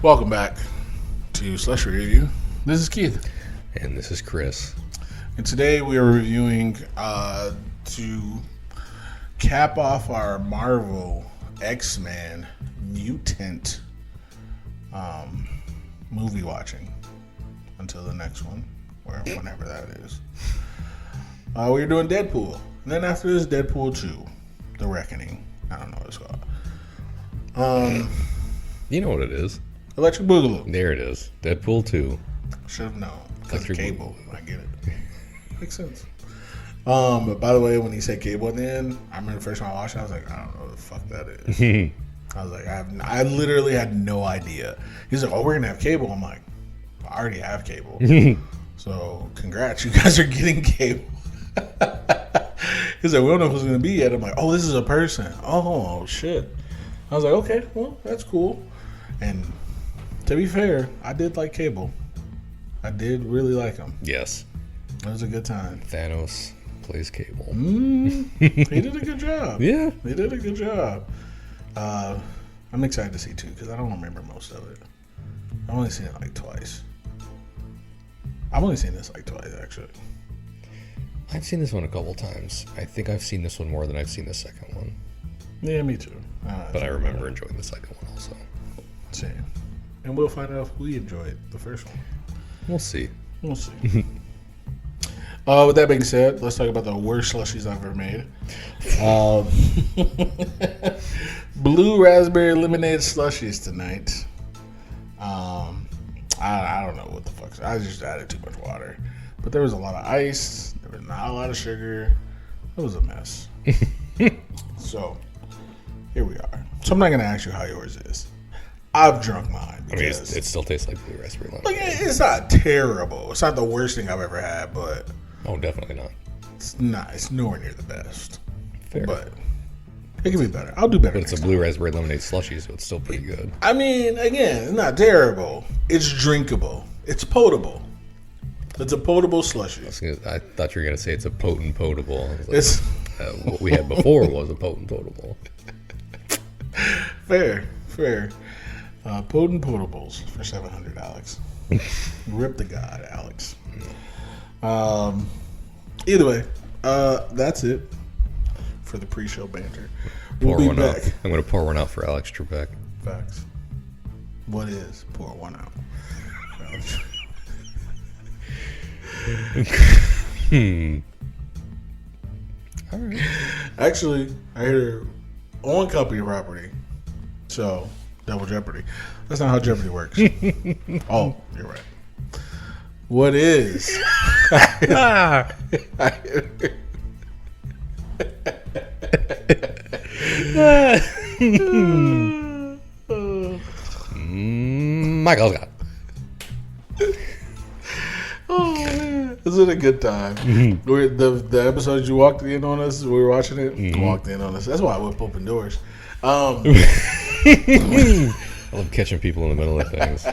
Welcome back to Slushie Review. This is Keith. And this is Chris. And today we are reviewing to cap off our Marvel X-Men Mutant movie watching until the next one, or whenever that is. We're doing Deadpool. And then after this, Deadpool 2, The Reckoning. I don't know what it's called. You know what it is. Electric Boogaloo. There it is. Deadpool 2. Should have known. Because of Electric cable. I get it. Makes sense. But by the way, when he said cable at the end, I remember the first time I watched it, I was like, I don't know what the fuck that is. I was like, I literally had no idea. He's like, oh, we're going to have cable. I'm like, I already have cable. So, congrats. You guys are getting cable. He's like, we don't know who's going to be yet. I'm like, oh, this is a person. Oh, shit. I was like, okay, well, that's cool. And to be fair, I did like Cable. I did really like him. Yes. It was a good time. Thanos plays Cable. He did a good job. Yeah. He did a good job. I'm excited to see 2 because I don't remember most of it. I've only seen it like twice. I've only seen this like twice, actually. I've seen this one a couple times. I think I've seen this one more than I've seen the second one. Yeah, me too. But I remember enjoying the second one also. Same. And we'll find out if we enjoyed the first one. We'll see. We'll see. With that being said, let's talk about the worst slushies I've ever made. Blue raspberry lemonade slushies tonight. I don't know what the fuck. I just added too much water. But there was a lot of ice. There was not a lot of sugar. It was a mess. So, here we are. So I'm not going to ask you how yours is. I've drunk mine. I mean, it still tastes like blue raspberry lemonade. Like, it's not terrible. It's not the worst thing I've ever had, but... Oh, definitely not. It's not. It's nowhere near the best. Fair. But it can be better. I'll do better. But it's a blue raspberry lemonade slushie, so it's still pretty good. I mean, again, it's not terrible. It's drinkable. It's potable. It's a potable slushie. I thought you were going to say it's a potent potable. Like, what we had before was a potent potable. Fair. Potent potables for $700, Alex. Rip the god, Alex. Either way, that's it for the pre-show banter. We'll be back. I'm going to pour one out for Alex Trebek. Facts. What is pour one out? All right. Actually, I hear on company property, so double jeopardy. That's not how Jeopardy works. Oh, you're right. What is? Michael Scott. Oh man, is it a good time? The episodes you walked in on us, we were watching it. Walked in on us. That's why I whip open doors. I love catching people in the middle of things.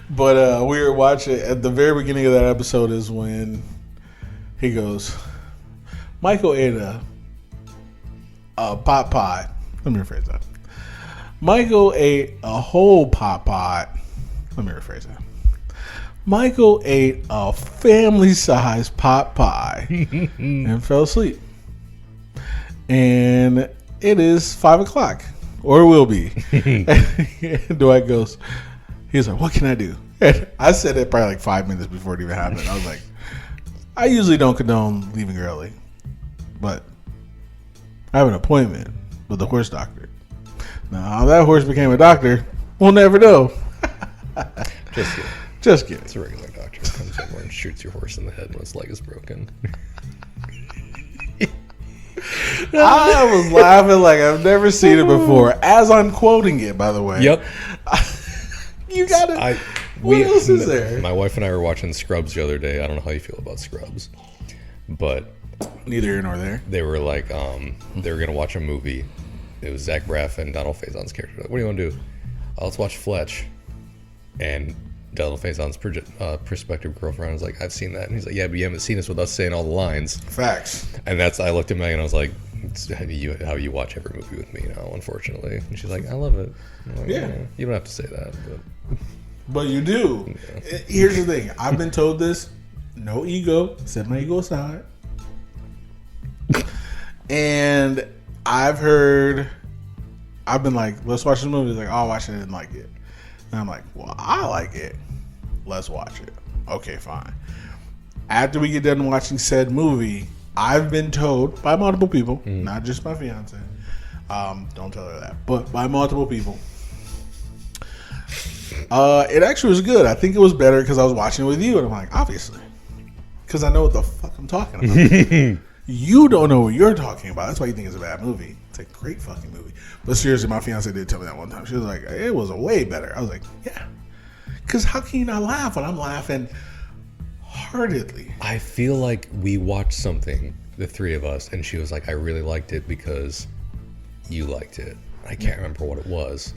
But we were watching at the very beginning of that episode is when he goes, Michael ate a pot pie. Let me rephrase that. Michael ate a whole pot pot. Let me rephrase that. Michael ate a family-sized pot pie and fell asleep. And it is 5 o'clock, or it will be. And Dwight goes, he's like, what can I do? And I said it probably like 5 minutes before it even happened. I was like, I usually don't condone leaving early, but I have an appointment with the horse doctor. Now, how that horse became a doctor, we'll never know. Just kidding. It's a regular doctor who comes over and shoots your horse in the head when its leg is broken. I was laughing like I've never seen it before. As I'm quoting it, by the way. Yep. You got it. What else is there? My wife and I were watching Scrubs the other day. I don't know how you feel about Scrubs, but neither here nor there. They were like, they were gonna watch a movie. It was Zach Braff and Donald Faison's character. Like, what do you want to do? Let's watch Fletch. And Donald Faison's prospective girlfriend was like, I've seen that. And he's like, yeah, but you haven't seen us with us saying all the lines. Facts. And I looked at Meg and I was like, It's how you watch every movie with me now, unfortunately. And she's like, I love it. I'm like, Yeah. You don't have to say that, But you do. Yeah. Here's the thing. I've been told this. No ego. Set my ego aside. And I've been like, let's watch this movie. He's like, oh, I watched it. I didn't like it. And I'm like, well, I like it. Let's watch it. Okay, fine. After we get done watching said movie, I've been told by multiple people, not just my fiance. Don't tell her that, but by multiple people. It actually was good. I think it was better because I was watching it with you, and I'm like, obviously, because I know what the fuck I'm talking about. You don't know what you're talking about. That's why you think it's a bad movie. It's a great fucking movie. But seriously, my fiance did tell me that one time. She was like, it was way better. I was like, yeah. Because how can you not laugh when I'm laughing heartedly? I feel like we watched something, the three of us, and she was like, I really liked it because you liked it. I can't remember what it was.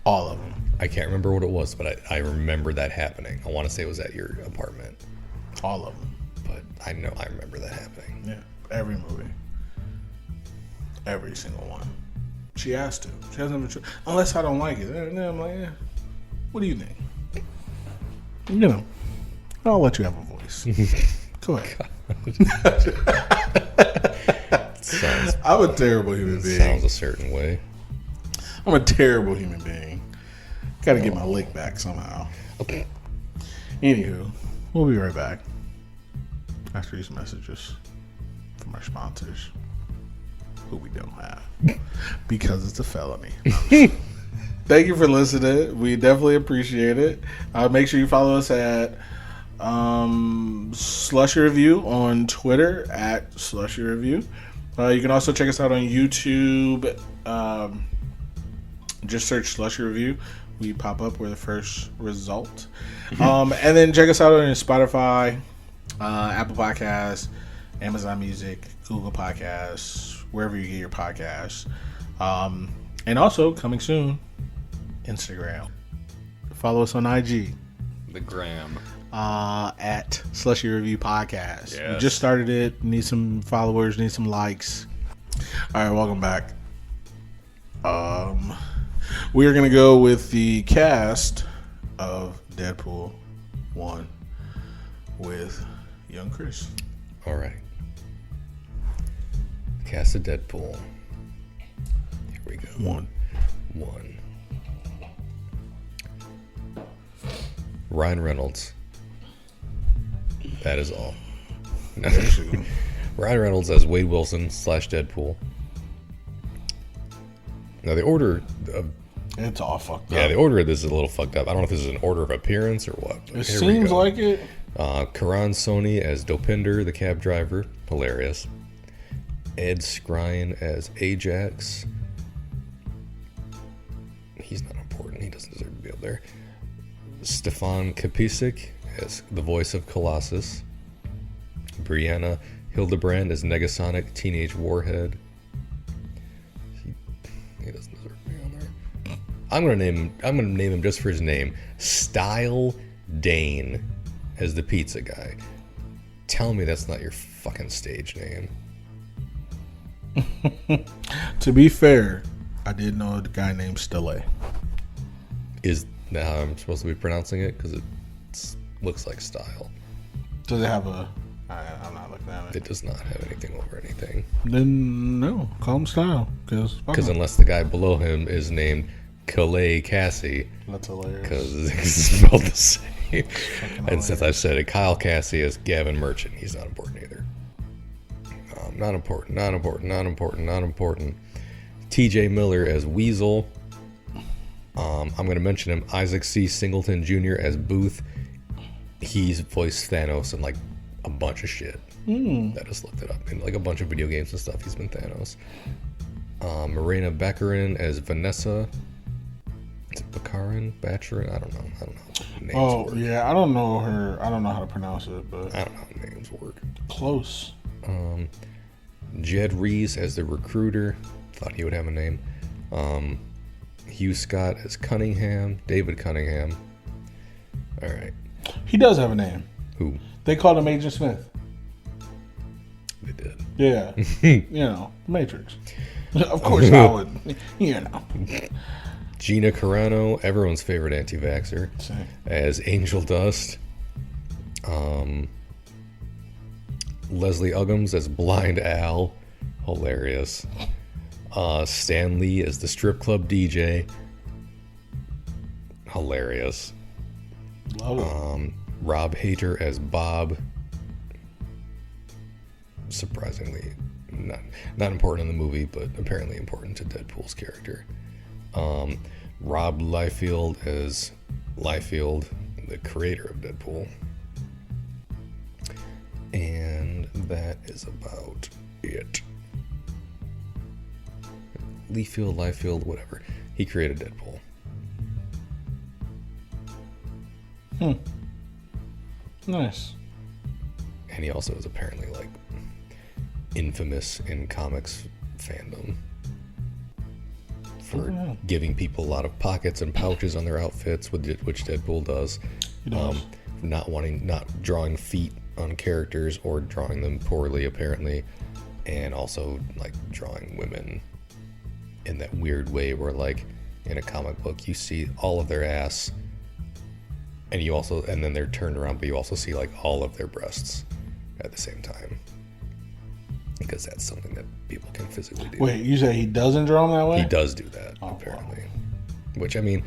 All of them. I can't remember what it was, but I remember that happening. I want to say it was at your apartment. All of them. But I know I remember that happening. Yeah. Every movie. Every single one. She has to. She hasn't been unless I don't like it. And then I'm like, yeah. What do you think? You know, I'll let you have a voice. Go ahead. I'm a terrible human being. Sounds a certain way. I'm a terrible human being. Got to get my lick back somehow. Okay. Anywho, we'll be right back after these messages from our sponsors, who we don't have because it's a felony. Thank you for listening. We definitely appreciate it. Make sure you follow us at Slushie Review on Twitter at Slushie Review. You can also check us out on YouTube. Just search Slushie Review. We pop up. We're the first result. And then check us out on Spotify, Apple Podcasts, Amazon Music, Google Podcasts, wherever you get your podcasts. And also, coming soon, Instagram. Follow us on IG. The gram. At Slushie Review Podcast. Yes. We just started it. Need some followers. Need some likes. All right, welcome back. We are going to go with the cast of Deadpool 1 with young Chris. All right. Cast of Deadpool. Here we go. One. Ryan Reynolds. That is all. No. Ryan Reynolds as Wade Wilson / Deadpool. Now the order of it's all fucked up. Yeah, the order of this is a little fucked up. I don't know if this is an order of appearance or what. It seems like it. Karan Soni as Dopinder, the cab driver. Hilarious. Ed Skrein as Ajax. He's not important. He doesn't deserve to be up there. Stefan Kapicic as the voice of Colossus. Brianna Hildebrand as Negasonic Teenage Warhead. He doesn't deserve to be on there. I'm gonna name him just for his name. Style Dane as the pizza guy. Tell me that's not your fucking stage name. To be fair, I did know a guy named Stille. Is that how I'm supposed to be pronouncing it? Because it looks like Style. Does it have a... I'm not looking at it. It does not have anything over anything. Then no, call him Style. Because unless the guy below him is named Calais Cassie. That's hilarious. Because it's spelled the same. And since I said it, Kyle Cassie is Gavin Merchant. He's not important either. Not important. TJ Miller as Weasel. I'm going to mention him. Isaac C. Singleton Jr. as Booth. He's voiced Thanos in like a bunch of shit. I just looked it up. In like a bunch of video games and stuff, he's been Thanos. Marina Baccarin as Vanessa. Is it Baccarin? Baccarin? I don't know. Names work. Yeah, I don't know her. I don't know how to pronounce it, but I don't know how names work. Close. Jed Reese as the recruiter. Thought he would have a name. Hugh Scott as Cunningham. David Cunningham. All right. He does have a name. Who? They called him Agent Smith. They did. Yeah. Matrix. Of course I would. Gina Carano, everyone's favorite anti-vaxxer, as Angel Dust. Leslie Uggams as Blind Al, hilarious. Stan Lee as the strip club DJ, hilarious. Love it. Rob Hater as Bob, surprisingly not important in the movie, but apparently important to Deadpool's character. Rob Liefeld as Liefeld, the creator of Deadpool. And that is about it. Liefeld, whatever. He created Deadpool. Nice. And he also is apparently like infamous in comics fandom for giving people a lot of pockets and pouches on their outfits, which Deadpool does. He does. Not drawing feet on characters or drawing them poorly, apparently, and also like drawing women in that weird way where, like, in a comic book you see all of their ass and then they're turned around, but you also see like all of their breasts at the same time, because that's something that people can physically do. Wait, you say he doesn't draw them that way? He does do that, apparently. Wow. Which, I mean,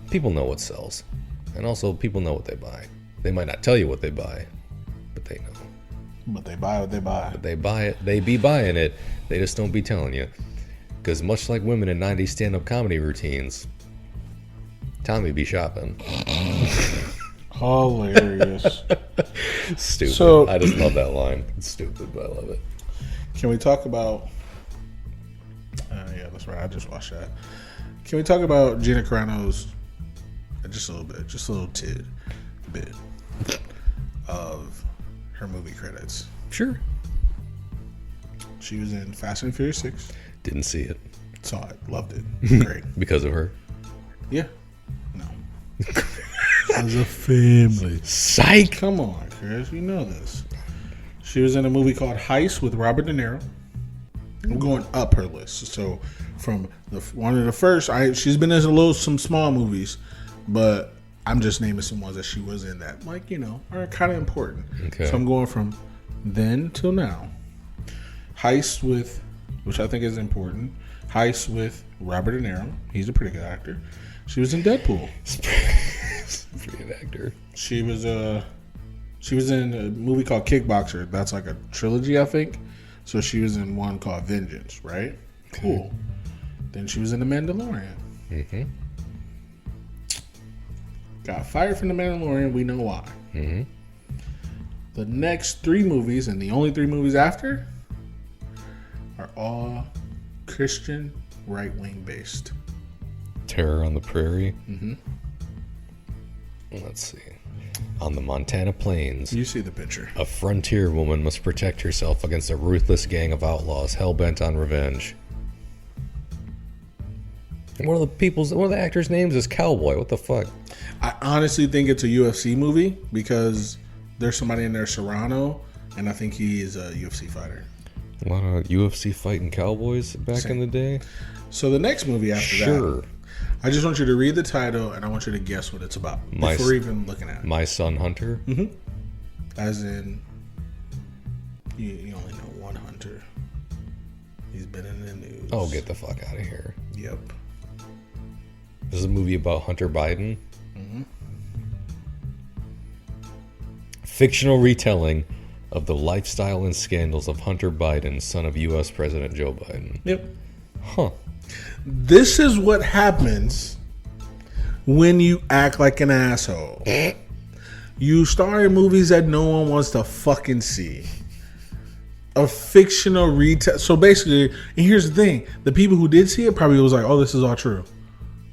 people know what sells, and also people know what they buy. They might not tell you what they buy, but they know. But they buy what they buy. But they buy it. They be buying it. They just don't be telling you. Because much like women in 90s stand-up comedy routines, Tommy be shopping. Hilarious. Stupid. So, I just love that line. It's stupid, but I love it. Can we talk about... yeah, that's right. I just watched that. Can we talk about Gina Carano's... Just a little bit. Just a little tidbit of her movie credits. Sure. She was in Fast and Furious 6. Didn't see it. Saw it. Loved it. Great. Because of her? Yeah. No. As a family. Psych! Come on, Chris. You know this. She was in a movie called Heist with Robert De Niro. I'm going up her list. So from one of the first, she's been in some small movies, but I'm just naming some ones that she was in that, like, are kind of important. Okay. So I'm going from then till now. Heist with, which I think is important. Heist with Robert De Niro. He's a pretty good actor. She was in Deadpool. Pretty good actor. She was in a movie called Kickboxer. That's like a trilogy, I think. So she was in one called Vengeance, right? Okay. Cool. Then she was in The Mandalorian. Mm-hmm. Got fired from The Mandalorian. We know why. Mm-hmm. The next 3 movies, and the only 3 movies after, are all Christian right-wing based. Terror on the Prairie. Mm-hmm. Let's see. On the Montana plains, You see the picture. a frontier woman must protect herself against a ruthless gang of outlaws hell-bent on revenge. One of the actors' names is Cowboy. What the fuck? I honestly think it's a UFC movie because there's somebody in there, Serrano, and I think he is a UFC fighter. A lot of UFC fighting cowboys back in the day. So the next movie after Sure. that, I just want you to read the title and I want you to guess what it's about before even looking at it. My Son Hunter. Mm-hmm. As in, you only know one hunter. He's been in the news. Oh, get the fuck out of here. Yep. This is a movie about Hunter Biden. Mm-hmm. Fictional retelling of the lifestyle and scandals of Hunter Biden, son of U.S. President Joe Biden. Yep. Huh. This is what happens when you act like an asshole. You star in movies that no one wants to fucking see. A fictional retell. So basically, and here's the thing: the people who did see it probably was like, "Oh, this is all true."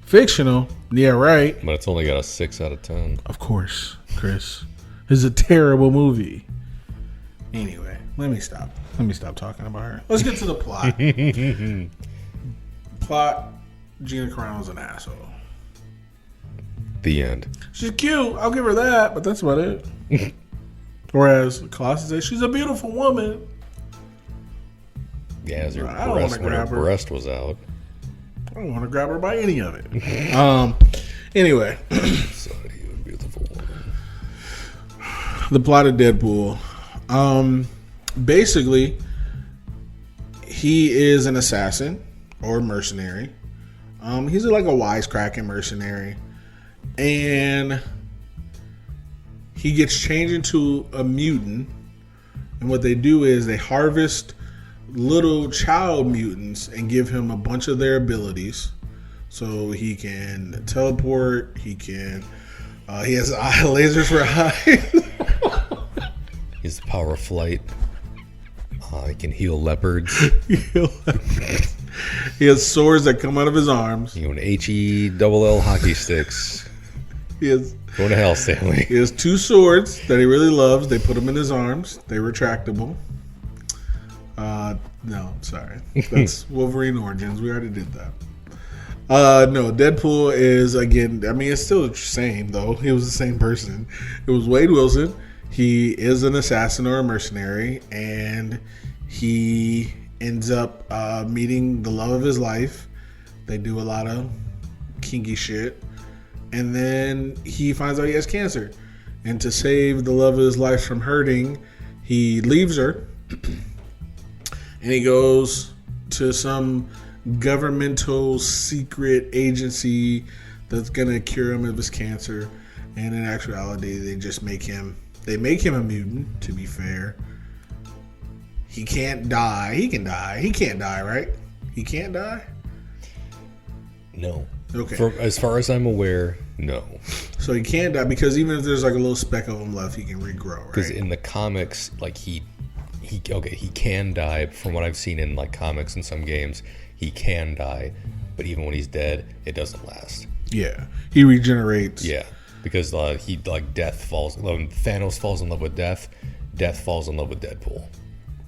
Fictional, yeah, right. But it's only got a 6 out of 10. Of course, Chris. It's a terrible movie. Anyway, let me stop talking about her. Let's get to the plot. Plot: Gina Carano's an asshole. The end. She's cute. I'll give her that, but that's about it. Whereas Colossus says she's a beautiful woman. Yeah, as her I don't want to grab her. breast was out. I don't want to grab her by any of it. Anyway. So you beautiful woman. The plot of Deadpool. Basically, he is an assassin or mercenary. He's like a wisecracking mercenary. And he gets changed into a mutant. And what they do is they harvest little child mutants and give him a bunch of their abilities. So he can teleport, he has lasers for eyes. He has the power of flight. He can heal leopards. He has swords that come out of his arms. You know, HE hockey sticks. Going to hell, Stanley. He has 2 swords that he really loves. They put them in his arms. They're retractable. No, sorry. That's Wolverine Origins. We already did that. No, Deadpool is, again, I mean, it's still the same, though. He was the same person. It was Wade Wilson. He is an assassin or a mercenary, and he ends up meeting the love of his life. They do a lot of kinky shit. And then he finds out he has cancer. And to save the love of his life from hurting, he leaves her. And he goes to some governmental secret agency that's gonna cure him of his cancer. And in actuality, they just make him a mutant, to be fair. He can't die. He can die. He can't die, right? He can't die? No. Okay. As far as I'm aware, no. So he can't die because even if there's like a little speck of him left, he can regrow, right? Because in the comics, like he can die. From what I've seen in like comics and some games, he can die, but even when he's dead, it doesn't last. Yeah, he regenerates. Yeah, because death falls. When Thanos falls in love with death, death falls in love with Deadpool.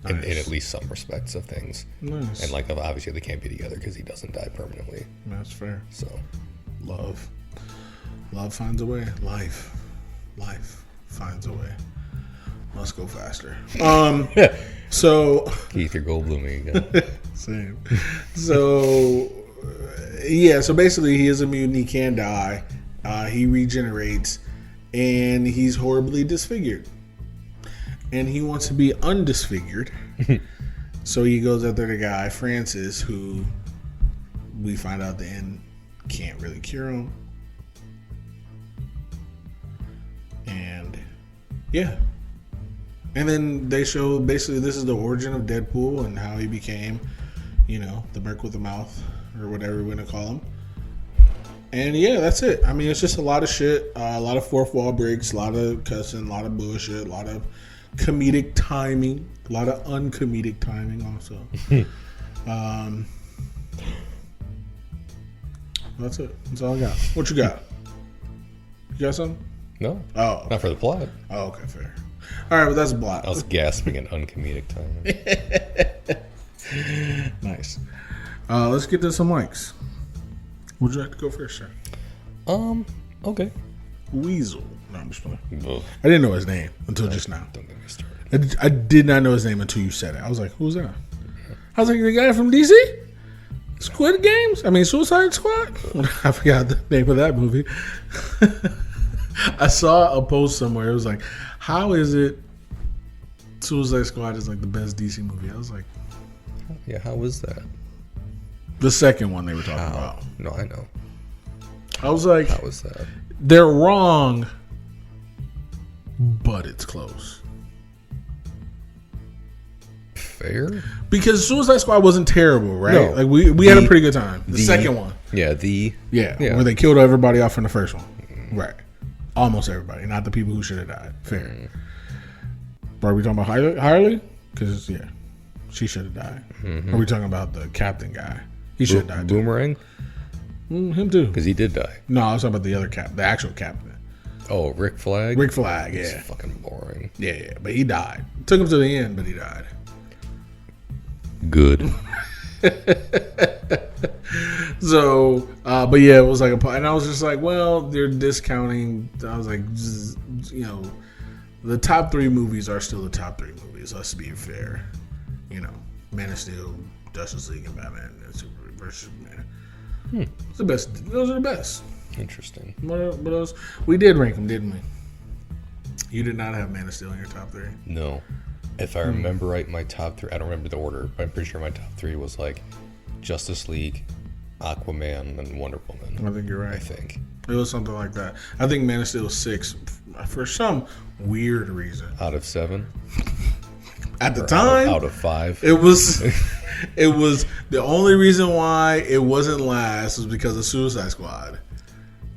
Nice. In at least some respects of things. Nice. And like obviously they can't be together because he doesn't die permanently. That's fair. So, love finds a way. Life finds a way. Must go faster. So Keith, you're Goldbluming again. Same. So yeah. So basically, he is a mutant. He can die. He regenerates, and he's horribly disfigured. And he wants to be undisfigured. So he goes after the guy, Francis, who we find out at the end can't really cure him. And yeah. And then they show basically this is the origin of Deadpool and how he became, the Merc with the mouth or whatever we're going to call him. And yeah, that's it. I mean, it's just a lot of shit, a lot of fourth wall breaks, a lot of cussing, a lot of bullshit, a lot of comedic timing, a lot of uncomedic timing also. That's it. That's all I got. What you got? You got something? No. Oh. Not for the plot. Oh, okay, fair. All right, but that's a plot. I was gasping at uncomedic timing. Nice. Let's get to some likes. Would you like to go first, sir? Okay. Weasel. No, I'm just playing. Ugh. I didn't know his name until just now. Don't get me started. I did not know his name until you said it. I was like, who's that? I was like, the guy from DC? Squid Games? I mean, Suicide Squad? I forgot the name of that movie. I saw a post somewhere. It was like, how is it Suicide Squad is like the best DC movie? I was like, yeah, how was that? The second one they were talking about. No, I know. I was like, how was that? They're wrong, but it's close. Fair? Because Suicide Squad wasn't terrible, right? No. Like we had a pretty good time. The second one. Yeah, Yeah, where they killed everybody off in the first one. Right. Almost everybody, not the people who should have died. Fair. Are we talking about Harley? Because, yeah, she should have died. Are we talking about the captain guy? He should have died. Boomerang? Him too. Because he did die. No, I was talking about the other the actual captain. Oh, Rick Flag? Rick Flag, yeah. It's fucking boring. Yeah, but he died. Took him to the end, but he died. Good. So, but yeah, it was like and I was just like, well, they're discounting. I was like, the top 3 movies are still the top 3 movies. Let's be fair, Man of Steel, Justice League, and Batman and Superman versus Superman. It's the best. Those are the best. Interesting. What else? We did rank them, didn't we? You did not have Man of Steel in your top 3. No. If I remember right, my top 3, I don't remember the order, but I'm pretty sure my top 3 was like Justice League, Aquaman, and Wonder Woman. I think you're right. I think. It was something like that. I think Man of Steel was 6 for some weird reason. Out of 7? At the time, out of 5? it was the only reason why it wasn't last was because of Suicide Squad.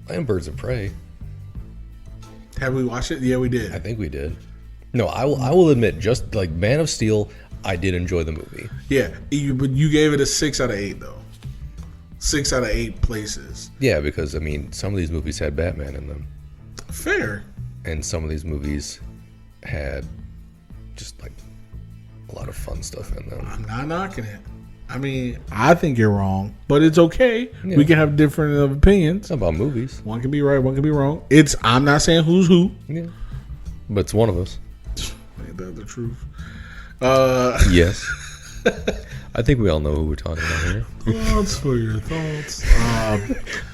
And Birds of Prey. Have we watched it? Yeah, we did. I think we did. No, I will admit, just like Man of Steel, I did enjoy the movie. Yeah, but you gave it a 6 out of 8 though. 6 out of 8 places. Yeah, because I mean, some of these movies had Batman in them. Fair. And some of these movies had just like a lot of fun stuff in them. I'm not knocking it. I mean, I think you're wrong, but it's okay. Yeah. We can have different opinions. It's not about movies. One can be right, one can be wrong. I'm not saying who's who. Yeah. But it's one of us. Ain't that the truth? Yes. I think we all know who we're talking about here. Thoughts for your thoughts.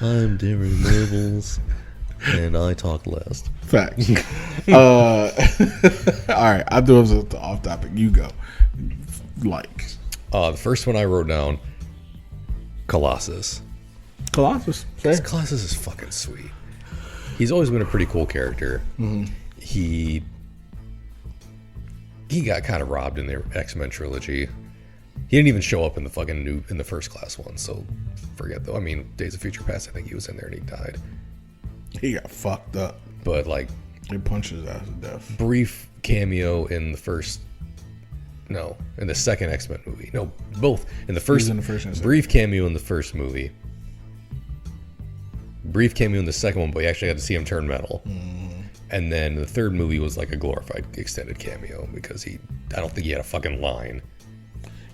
I'm Darren Nobles, and I talk last. Facts. All right, I'll do it off topic. You go. The first one I wrote down, Colossus. Colossus. Fair. Colossus is fucking sweet. He's always been a pretty cool character. Mm-hmm. He got kind of robbed in the X-Men trilogy. He didn't even show up in the First Class one, so forget though. I mean, Days of Future Past, I think he was in there and he died. He got fucked up. But like, he punched his ass to death. Brief cameo in the second X-Men movie. No, both. In the first brief cameo in the first movie. Brief cameo in the second one, but you actually got to see him turn metal. And then the third movie was like a glorified extended cameo because I don't think he had a fucking line.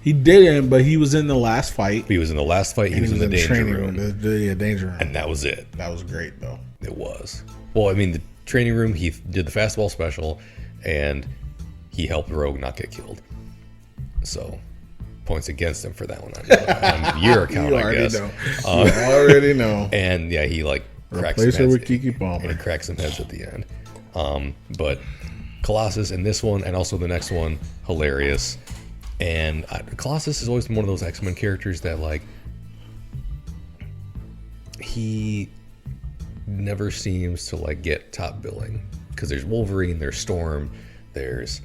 He didn't, but he was in the last fight. He was in the last fight. He was in the danger room. The danger room. And that was it. That was great, though. It was. Well, I mean, the training room, he did the fastball special, and he helped Rogue not get killed. So, points against him for that one on your account, I guess. You already know. And yeah, he like cracks replace some her heads. with Kiki Palmer. He cracks some heads at the end. But Colossus in this one and also the next one, hilarious. And Colossus is always one of those X-Men characters that like he never seems to like get top billing because there's Wolverine, there's Storm, there's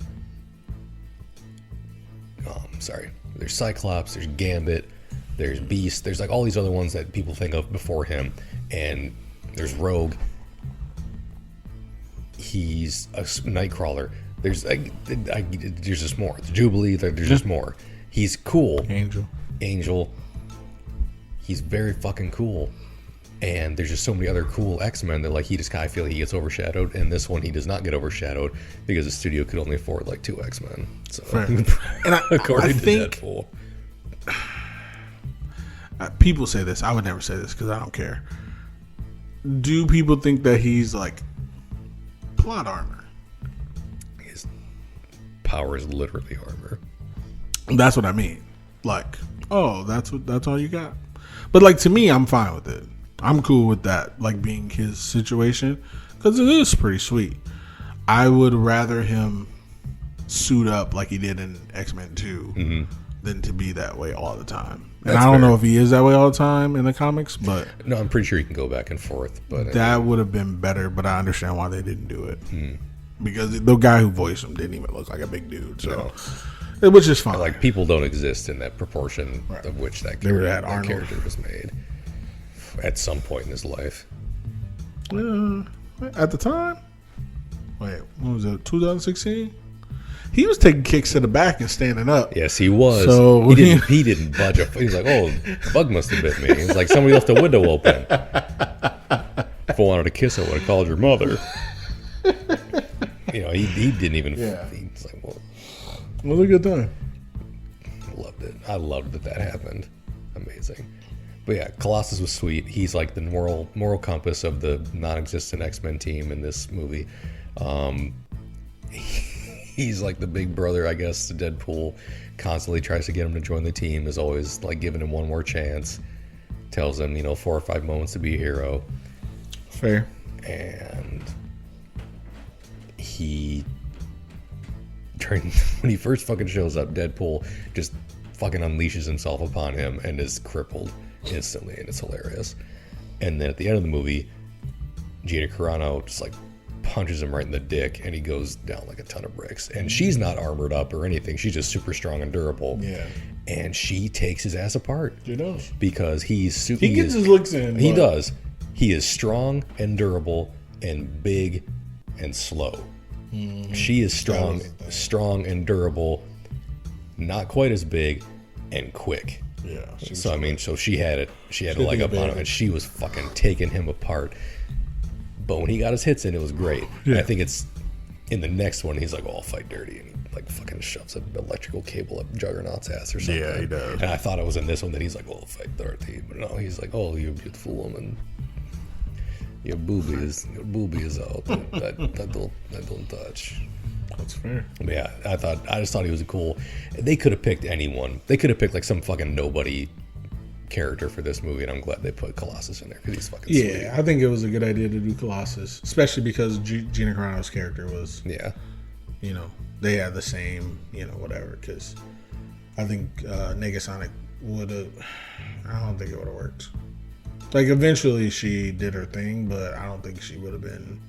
there's Cyclops, there's Gambit, there's Beast, there's like all these other ones that people think of before him, and there's Rogue. He's a Nightcrawler. There's just more. The Jubilee, there's just more. He's cool. Angel. He's very fucking cool. And there's just so many other cool X-Men that like I feel he gets overshadowed. And this one he does not get overshadowed because the studio could only afford like 2 X-Men. So and according to Deadpool. People say this. I would never say this because I don't care. Do people think that he's like plot armor? His power is literally armor. That's what I mean. Like, oh, that's all you got. But like to me, I'm fine with it. I'm cool with that, like being his situation, because it is pretty sweet. I would rather him suit up like he did in X-Men 2 than to be that way all the time. And I don't know if he is that way all the time in the comics, but no, I'm pretty sure he can go back and forth. But that would have been better. But I understand why they didn't do it because the guy who voiced him didn't even look like a big dude. So, which is fine. Like people don't exist in that proportion of which that character was made at some point in his life. At the time, wait, what was it? 2016. He was taking kicks to the back and standing up. Yes, he was. So he didn't budge up. He was like, "Oh, bug must have bit me." It's like somebody left the window open. If I wanted to kiss, I would have called your mother. He didn't even. Yeah. He's like, well, it was a good time. Loved it. I loved that happened. Amazing. But yeah, Colossus was sweet. He's like the moral compass of the non-existent X-Men team in this movie. he's like the big brother, I guess, to Deadpool. Constantly tries to get him to join the team. Is always like giving him one more chance. Tells him, 4 or 5 moments to be a hero. Fair. And when he first fucking shows up, Deadpool just fucking unleashes himself upon him and is crippled instantly, and it's hilarious. And then at the end of the movie, Gina Carano just like punches him right in the dick, and he goes down like a ton of bricks. And she's not armored up or anything; she's just super strong and durable. Yeah. And she takes his ass apart. She does, because he gets his looks in. He does. He is strong and durable and big and slow. Mm-hmm. She is strong and durable, not quite as big, and quick. Yeah. So she had it. She had a leg up on him, and she was fucking taking him apart. But when he got his hits in, it was great. Yeah. I think it's in the next one. He's like, "Oh, I'll fight dirty," and he like fucking shoves an electrical cable up Juggernaut's ass or something. Yeah, he does. And I thought it was in this one that he's like, "Oh, I'll fight dirty," but no, he's like, "Oh, you're a beautiful woman. Your boobie is out. That don't touch." That's fair. But yeah, I just thought he was a cool. They could have picked anyone. They could have picked like some fucking nobody character for this movie, and I'm glad they put Colossus in there because he's fucking sweet. Yeah, I think it was a good idea to do Colossus, especially because Gina Carano's character was, they had the same, whatever. Because I think Negasonic would have. I don't think it would have worked. Like eventually she did her thing, but I don't think she would have been.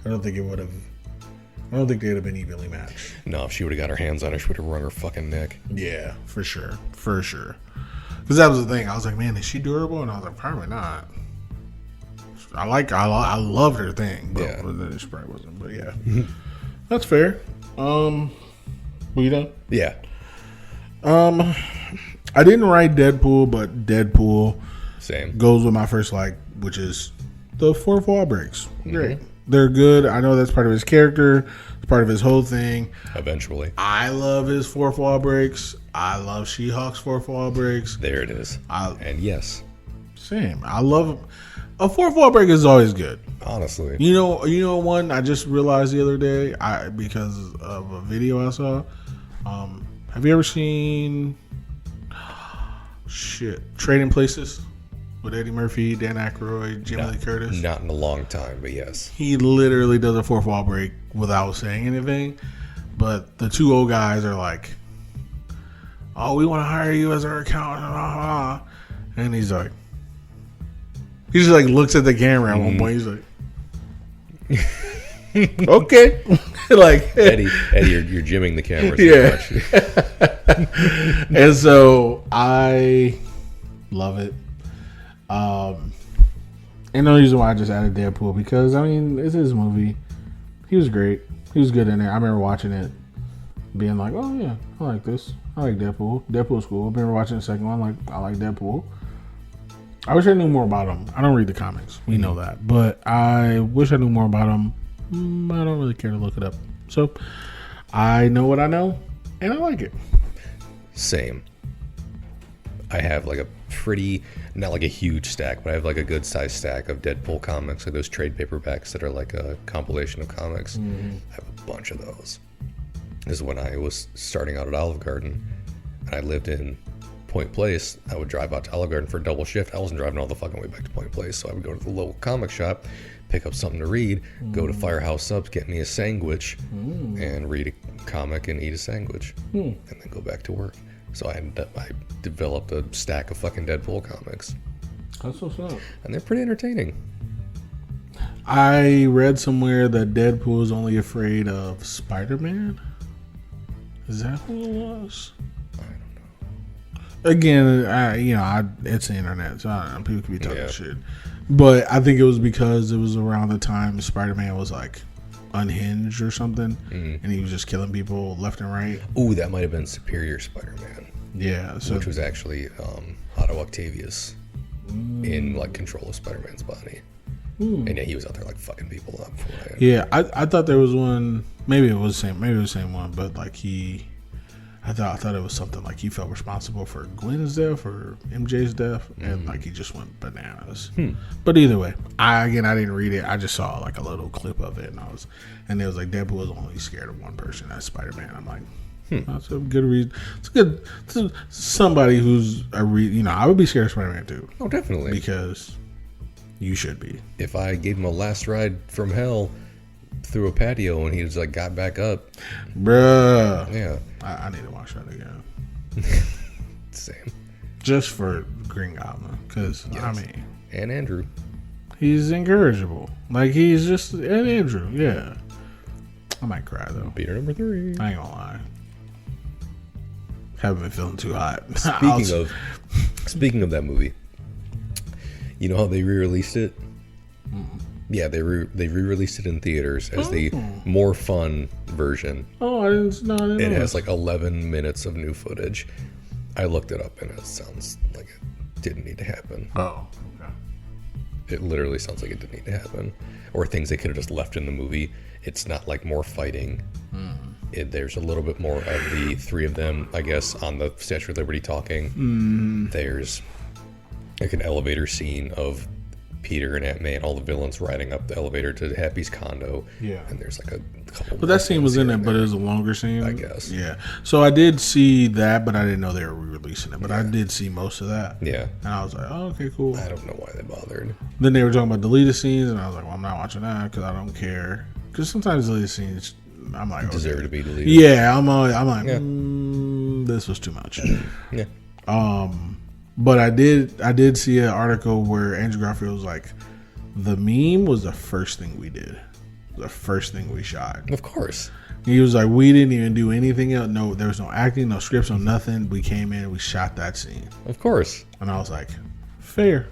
I don't think it would have. I don't think they'd have been evenly matched. No, if she would have got her hands on her, she would have wrung her fucking neck. Yeah, for sure. Because that was the thing. I was like, man, is she durable? And I was like, probably not. I loved her thing, but then she probably wasn't. But yeah, that's fair. Were you done? Yeah. I didn't write Deadpool, but Deadpool same goes with my first which is the fourth wall breaks. Great. They're good. I know that's part of his character. It's part of his whole thing. Eventually. I love his fourth wall breaks. I love She-Hulk's fourth wall breaks. There it is. And yes. Same. I love a fourth wall break is always good. Honestly. You know one I just realized the other day because of a video I saw. Have you ever seen Trading Places? With Eddie Murphy, Dan Aykroyd, Jamie Lee Curtis. Not in a long time, but yes. He literally does a fourth wall break without saying anything. But the two old guys are like, "Oh, we want to hire you as our accountant." And he's like, he just like looks at the camera at one point. He's like, "Okay." Like Eddie, you're jimming the camera too much. And so I love it. And the reason why I just added Deadpool because it's his movie. He was great. He was good in there. I remember watching it, being like, "Oh yeah, I like this. I like Deadpool. Deadpool's cool." I remember watching the second one. I like Deadpool. I wish I knew more about him. I don't read the comics. We know that, but I wish I knew more about him. I don't really care to look it up. So I know what I know, and I like it. Same. I have like a pretty, not like a huge stack, but I have like a good sized stack of Deadpool comics, like those trade paperbacks that are like a compilation of comics. I have a bunch of those. This is when I was starting out at Olive Garden, and I lived in Point Place. I would drive out to Olive Garden for a double shift. I wasn't driving all the fucking way back to Point Place, so I would go to the local comic shop, pick up something to read, go to Firehouse Subs, get me a sandwich, and read a comic and eat a sandwich, and then go back to work. So I developed a stack of fucking Deadpool comics. That's what's up. And they're pretty entertaining. I read somewhere that Deadpool is only afraid of Spider-Man. Is that who it was? I don't know. Again, it's the internet, so people can be talking shit. But I think it was because it was around the time Spider-Man was like unhinged or something, and he was just killing people left and right. Ooh, that might have been Superior Spider-Man. Yeah, which was actually Otto Octavius in like control of Spider-Man's body. And yeah, he was out there like fucking people up. I thought there was one. Maybe it was the same. Maybe it was the same one. But like I I thought it was something like he felt responsible for Gwen's death or MJ's death, and like he just went bananas. But either way, I didn't read it. I just saw like a little clip of it, and it was like Deadpool was only scared of one person, that's Spider-Man. I'm like, that's a good reason. It's good. Somebody who's I would be scared of Spider-Man too. Oh, definitely. Because you should be. If I gave him a last ride from hell through a patio and he just like got back up, bruh. Yeah, I need to watch that again. Same. Just for Green Goblin, because Yes. I mean, And Andrew. he's incorrigible. Like he's just and Andrew. Yeah, I might cry though. Peter number 3. I ain't gonna lie. Haven't been feeling too hot. Speaking of that movie, you know how they re-released it? Yeah, they re-released it in theaters as the more fun version. Oh, I didn't know. It has like 11 minutes of new footage. I looked it up and it sounds like it didn't need to happen. Oh, okay. It literally sounds like it didn't need to happen. Or things they could have just left in the movie. It's not like more fighting. There's a little bit more of the three of them, I guess, on the Statue of Liberty talking. There's like an elevator scene of Peter and Aunt May and all the villains riding up the elevator to Happy's condo. Yeah. And there's like a couple. But that scene was in it, but it was a longer scene. I guess. Yeah. So I did see that, but I didn't know they were re-releasing it. But I did see most of that. Yeah. And I was like, oh, okay, cool. I don't know why they bothered. Then they were talking about deleted scenes, and I was like, well, I'm not watching that because I don't care. Because sometimes deleted scenes, I'm like, Deserve okay. to be deleted. Yeah, I'm like, Yeah. This was too much. Yeah. But I did see an article where Andrew Garfield was like, the meme was the first thing we did, the first thing we shot. Of course. He was like, we didn't even do anything else. No, there was no acting, no scripts, no nothing. We came in, we shot that scene, Of course. and I was like, fair.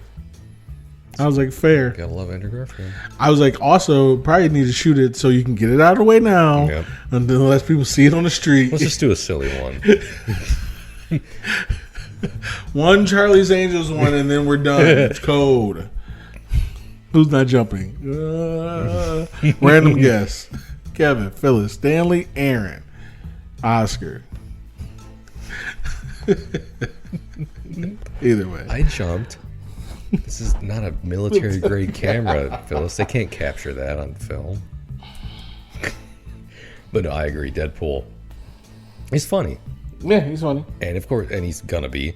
I was like, fair. Gotta love Andrew Garfield. I was like, also, probably need to shoot it so you can get it out of the way now, Yep. unless people see it on the street. Let's just do a silly one. One Charlie's Angels one, and then we're done. It's code. Who's not jumping? Random guess. Kevin, Phyllis, Stanley, Aaron, Oscar. Either way. I jumped. This is not a military grade camera, Phyllis. They can't capture that on film. But no, I agree. Deadpool. He's funny. Yeah, he's funny. And of course, and he's gonna be.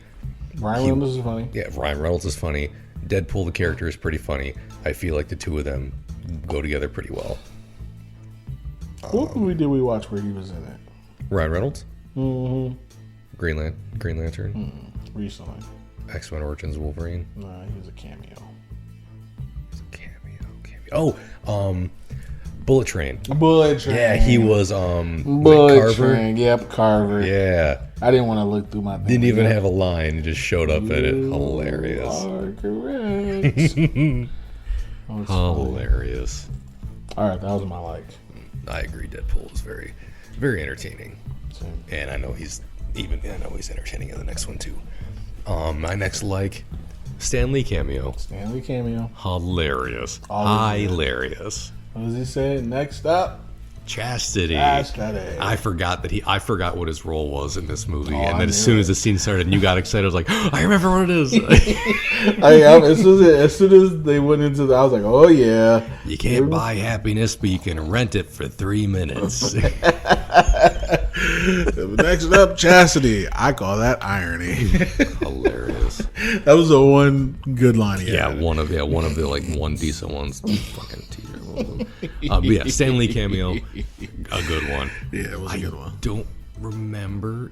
Ryan Reynolds is funny. Yeah, Ryan Reynolds is funny. Deadpool, the character, is pretty funny. I feel like the two of them go together pretty well. What movie did we watch where he was in it? Ryan Reynolds? Mm-hmm. Green Lantern? Recently. X-Men Origins Wolverine? No, he was a cameo. Cameo. Oh, Bullet Train. Bullet Train. Yeah, he was Bullet Carver. Train. Yep, Carver. Yeah. I didn't want to look through my thing. Didn't even have a line. He just showed up at it. Hilarious. You are correct. Hilarious. All right, that was my like. I agree. Deadpool is very, very entertaining, Same. and I know he's entertaining in the next one too. My next like, Stan Lee cameo. Stanley cameo. Hilarious. Always good. Hilarious. What does he say? Next up, Chastity. Chastity. I forgot what his role was in this movie, Oh, and I then as soon as the scene started and you got excited, I was like, oh, I remember what it is. As soon as they went into the, I was like, oh yeah. You can't buy happiness, but you can rent it for 3 minutes. Next up, Chastity. I call that irony. Hilarious. That was the one good line he Yeah, had. one of the like one decent ones. Fucking teacher. But yeah, Stan Lee cameo, a good one. Yeah, it was a good one. Don't remember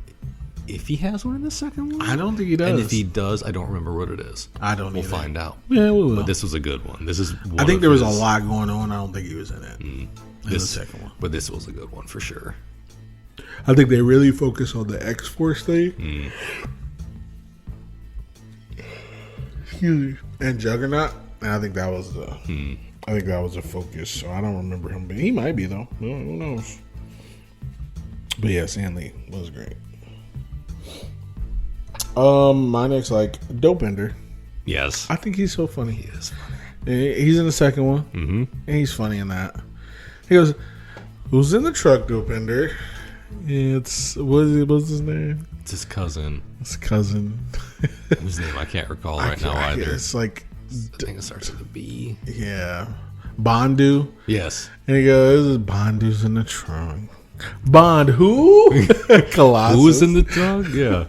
if he has one in the second one. I don't think he does. And if he does, I don't remember what it is. I don't We'll either. find out. Yeah, we will. But this was a good one. This is. I think there was a lot going on. I don't think he was in it. In the This second one. But this was a good one for sure. I think they really focus on the X-Force thing. Excuse me. And Juggernaut. And I think that was the. I think that was a focus. So I don't remember him, but he might be though. Who knows? But yeah, Stan Lee was great. My next like Dope Ender. Yes. I think he's so funny. He is funny. He's in the second one. And he's funny in that. He goes, "Who's in the truck, Dope Ender?" It's what's his name? It's his cousin. His cousin. Whose name I can't recall right now either. It's like I think it starts with a B. Yeah, Bondu. Yes. And he goes, Bondu's in the trunk. Bond who? Colossus. Who's in the trunk? Yeah.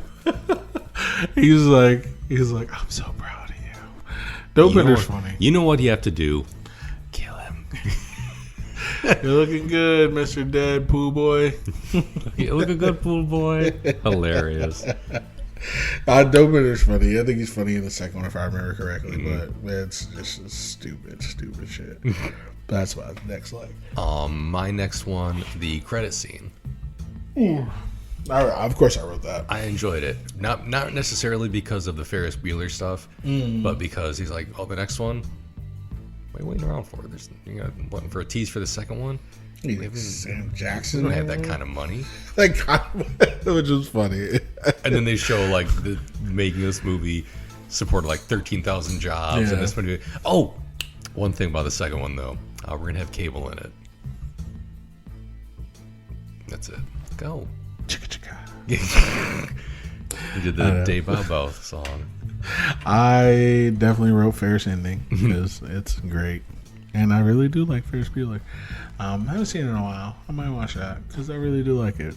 He's like, I'm so proud of you. Dopinder's funny. You know what you have to do? Kill him. You're looking good, Mr. Deadpool boy. You're looking good, pool boy. Hilarious. Dopinder's funny. I think he's funny in the second one, if I remember correctly. But it's just stupid shit. That's my next leg. My next one, the credit scene. Of course, I wrote that. I enjoyed it. Not necessarily because of the Ferris Bueller stuff, but because he's like, oh, the next one. What are you waiting around for? Waiting for a tease for the second one. Sam Jackson. We don't have that kind of money. Which is funny. And then they show like making this movie supported like 13,000 jobs and this movie. Oh, one thing about the second one though, we're gonna have cable in it. That's it. Go. Chicka chicka. We did the Day Bow Bow song. I definitely wrote Ferris ending because it's great, and I really do like Ferris Bueller. I haven't seen it in a while. I might watch that because I really do like it.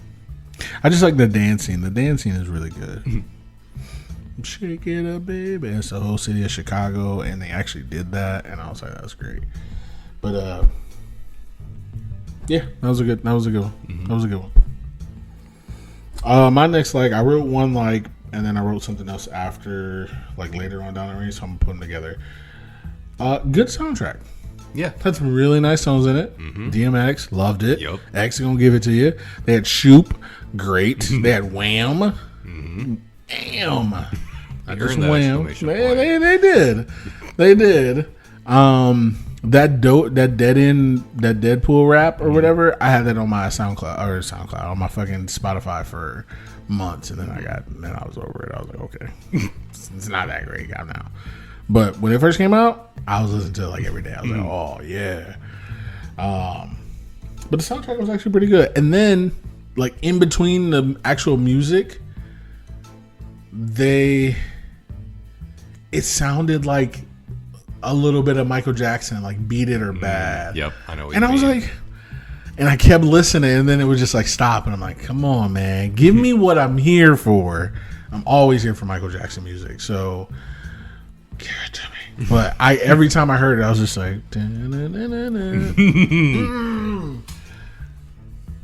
I just like the dancing. The dancing is really good. Shake it up, baby. It's the whole city of Chicago, and they actually did that, and I was like, that's great. But yeah, that was a good one. That was a good one. My next I wrote one and then I wrote something else after, later on down the range, so I'm gonna put them together. Good soundtrack. Yeah. Had some really nice songs in it. DMX, loved it. Yep. X is gonna give it to you. They had Shoop, great. They had Wham. Damn. Not just Wham. They did. They did. That Deadpool rap or whatever, I had that on my SoundCloud, on my fucking Spotify for months, and then I was over it. I was like, okay, it's not that great now. But when it first came out, I was listening to it every day. I was like, oh yeah. But the soundtrack was actually pretty good. And then in between the actual music, it sounded like a little bit of Michael Jackson, Beat It or Bad. Yep, I know what and you I was mean. And I kept listening, and then it was just stop, and I'm like, come on, man, give me what I'm here for. I'm always here for Michael Jackson music, so give it to me. But every time I heard it, I was just like,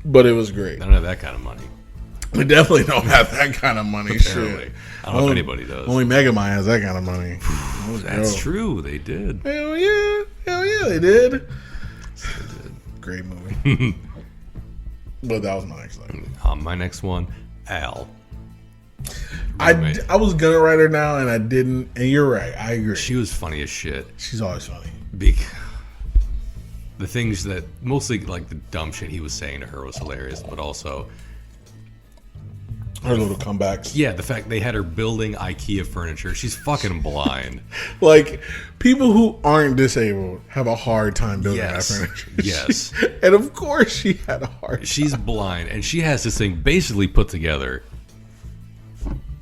but it was great. I don't have that kind of money. We definitely don't have that kind of money. Shit. I don't know if anybody does. Only Megamind has that kind of money. That's true. They did. Hell yeah, they did. Great movie. But that was my next one. My next one, Al. I was gonna write her now, and I didn't. And you're right. I agree. She was funny as shit. She's always funny. The things that mostly the dumb shit he was saying to her was hilarious, but also her little comebacks. Yeah, the fact they had her building IKEA furniture. She's fucking blind. People who aren't disabled have a hard time building that furniture. Yes. And of course she had a hard time. She's blind, and she has this thing basically put together.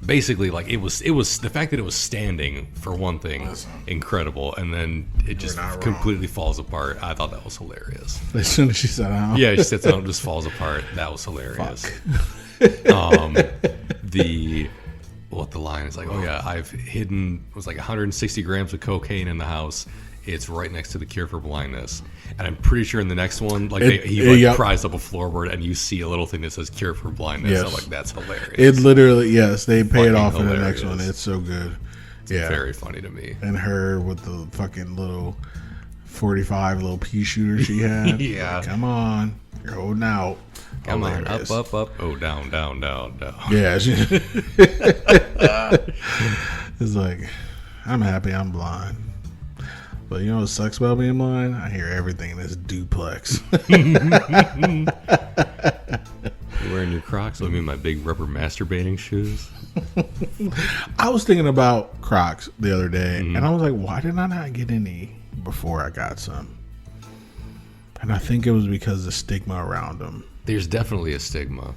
Basically, it was the fact that it was standing, for one thing, incredible, and then it just completely falls apart. I thought that was hilarious. As soon as she sat down. Yeah, she sits down and just falls apart. That was hilarious. The line is oh yeah, I've hidden 160 grams of cocaine in the house. It's right next to the cure for blindness, and I'm pretty sure in the next one, he pries up a floorboard, and you see a little thing that says "cure for blindness." Yes. I'm like, that's hilarious. It literally, they pay it off hilarious. in the next one. It's so good. It's very funny to me. And her with the fucking little 45 little pea shooter she had. Yeah, come on, you're holding out. Come on, up, up, up. Oh, down, down, down, down. Yeah, it's I'm happy I'm blind. But you know what sucks about being blind? I hear everything in this duplex. You're wearing your Crocs? I mean, my big rubber masturbating shoes. I was thinking about Crocs the other day, and I was like, why did I not get any before I got some? And I think it was because of the stigma around them. There's definitely a stigma.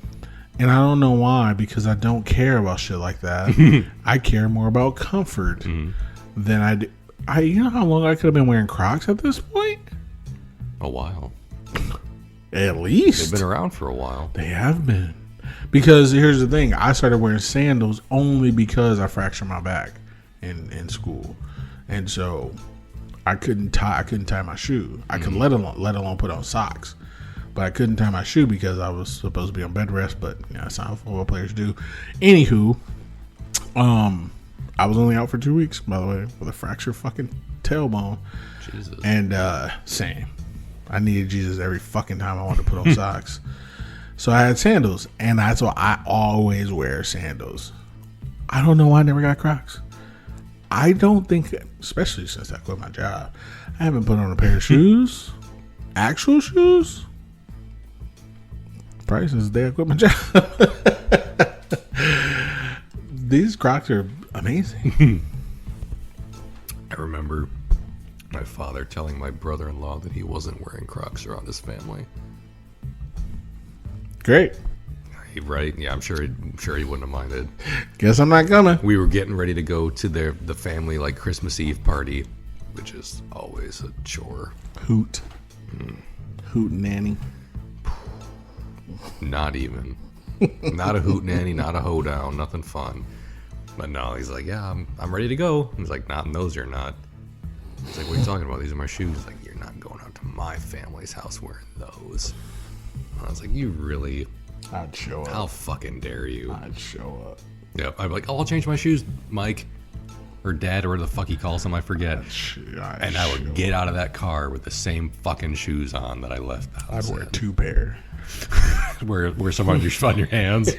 And I don't know why, because I don't care about shit like that. I care more about comfort than I do. You know how long I could have been wearing Crocs at this point? A while. At least. They've been around for a while. They have been. Because here's the thing. I started wearing sandals only because I fractured my back in school. And so I couldn't tie my shoe. I could let alone put on socks. But I couldn't tie my shoe because I was supposed to be on bed rest, but that's not how football players do. Anywho, I was only out for 2 weeks, by the way, with a fractured fucking tailbone. Jesus. And same. I needed Jesus every fucking time I wanted to put on socks. So I had sandals, and that's why I always wear sandals. I don't know why I never got Crocs. I don't think, especially since I quit my job, I haven't put on a pair of shoes, actual shoes, probably since the day I quit my job. These Crocs are amazing. I remember my father telling my brother-in-law that he wasn't wearing Crocs around his family. Great. Right? Yeah, I'm sure he wouldn't have minded. Guess I'm not gonna. We were getting ready to go to the family like Christmas Eve party, which is always a chore. Hoot nanny. Not even. Not a hoot nanny, not a hoedown, nothing fun. But no, he's like, yeah, I'm ready to go. He's like, not, and those are not. He's like, what are you talking about? These are my shoes. He's like, you're not going out to my family's house wearing those. And I was like, you really? I'd show up. How fucking dare you? I'd show up. Yeah, I'd be like, oh, I'll change my shoes, Mike. Or Dad, or whatever the fuck he calls him, I forget. And I would get out of that car with the same fucking shoes on that I left the house. I'd wear 2 pair. Wear some on your hands.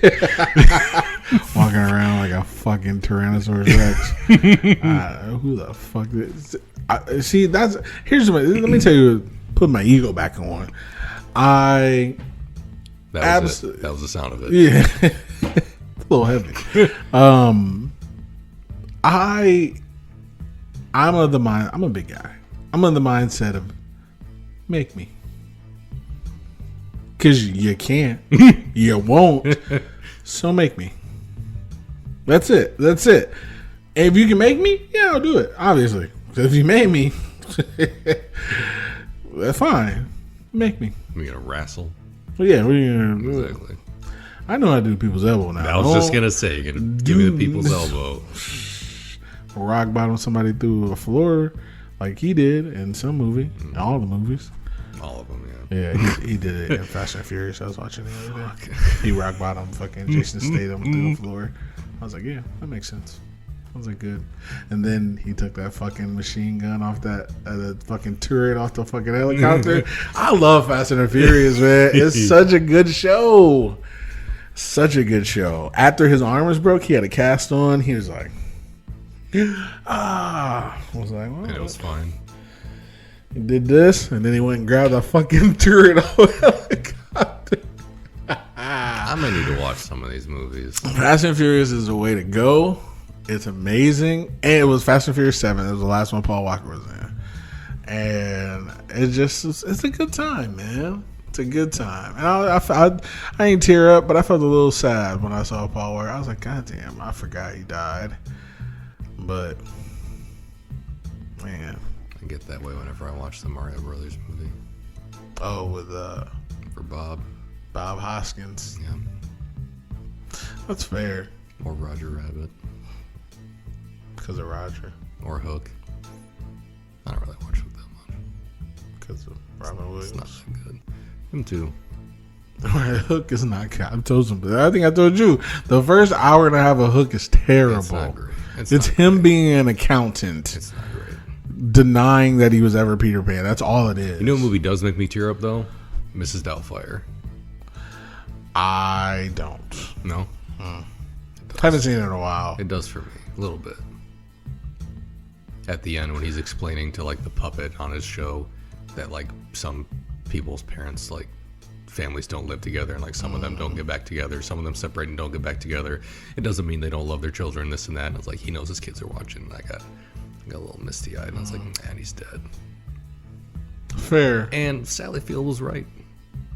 Walking around like a fucking Tyrannosaurus Rex. Who the fuck is... see, let me tell you, put my ego back on. That was the sound of it. Yeah. A little heavy. I'm of the mind. I'm a big guy. I'm of the mindset of make me, because you can't, you won't. So make me. That's it. And if you can make me, yeah, I'll do it. Obviously, because if you made me, that's fine. Make me. We gonna wrestle. Well, yeah, we're gonna do exactly. I know how to do people's elbow now. I was just gonna say, you're gonna give me the people's elbow. Rock bottom somebody through a floor like he did in some movie. All the movies. All of them, yeah. Yeah, he did it in Fast and Furious. I was watching the other day. He rock bottom fucking Jason Statham through the floor. I was like, yeah, that makes sense. I was like, good. And then he took that fucking machine gun off that fucking turret off the fucking helicopter. I love Fast and Furious, man. It's such a good show. Such a good show. After his arm was broke, he had a cast on. He was like, I was like, well, and it was fine. He did this, and then he went and grabbed a fucking turret off the helicopter. I might need to watch some of these movies. Fast and Furious is the way to go. It's amazing. And it was Fast and Furious 7. It was the last one Paul Walker was in. And it's a good time, man. It's a good time. And I didn't tear up, but I felt a little sad when I saw Paul Walker. I was like, God damn, I forgot he died. But, man. I get that way whenever I watch the Mario Brothers movie. Oh, with for Bob Hoskins. Yeah. That's fair. Or Roger Rabbit. Because of Roger. Or Hook. I don't really watch Hook that much. Because of Robin Williams. It's not that good. Him too. Hook is not good. I've told him. I think I told you. The first hour and a half of Hook is terrible. It's not great. It's him being an accountant. It's not great. Denying that he was ever Peter Pan. That's all it is. You know what movie does make me tear up, though? Mrs. Doubtfire. I don't. No? I haven't seen it in a while. It does for me. A little bit. At the end, when he's explaining to, like, the puppet on his show that, like, some people's parents, like, families don't live together, and, like, some of them don't get back together. Some of them separate and don't get back together. It doesn't mean they don't love their children, this and that. And it's like, he knows his kids are watching. And I got a little misty-eyed, and I was like, man, he's dead. Fair. And Sally Field was right.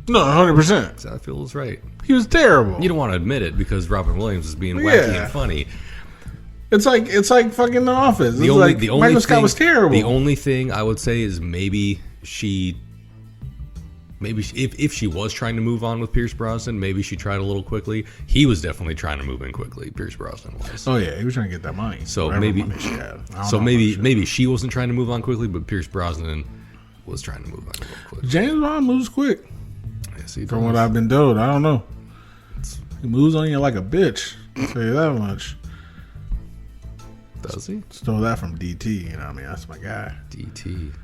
No, 100%. Sally Field was right. He was terrible. You don't want to admit it because Robin Williams is being wacky and funny. It's like fucking The Office. Michael Scott was terrible. The only thing I would say is maybe if she was trying to move on with Pierce Brosnan, maybe she tried a little quickly. He was definitely trying to move in quickly. Pierce Brosnan was. Oh yeah, he was trying to get that money. So maybe maybe she wasn't trying to move on quickly, but Pierce Brosnan was trying to move on a little quick. James Bond moves quick. Yes, he does. From what I've been told, I don't know. He moves on you like a bitch. I'll tell you that much. Does he? Stole that from DT. You know what I mean? That's my guy. DT.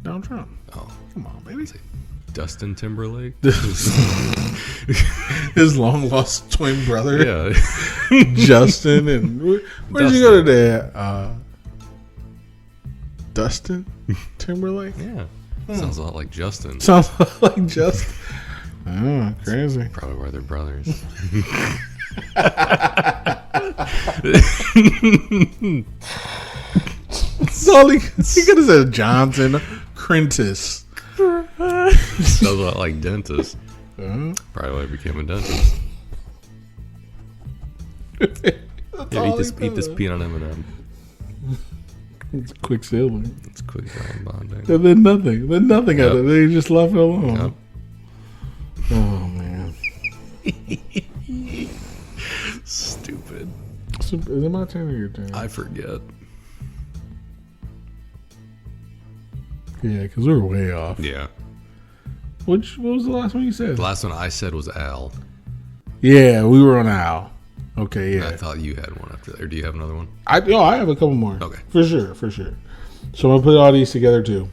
Donald Trump. Oh, come on, baby. Dustin Timberlake. His long lost twin brother. Yeah. Justin. And where'd you go today? Dustin Timberlake? Yeah. Sounds a lot like Justin. Sounds like Justin. Oh, crazy. That's probably why they're brothers. That's all he could have said. Johnson Crentis. Sounds a lot like dentist. Probably why I became a dentist. Eat this peanut M&M. It's quicksilver. It's quick time bonding. And then nothing out of it. They just left it alone. Yep. Oh man. Stupid. Is it my turn or your turn? I forget. Yeah, because we were way off. Yeah. What was the last one you said? The last one I said was Al. Yeah, we were on Al. Okay, yeah. I thought you had one after that. Or do you have another one? I have a couple more. Okay. For sure. So I'm going to put all these together too.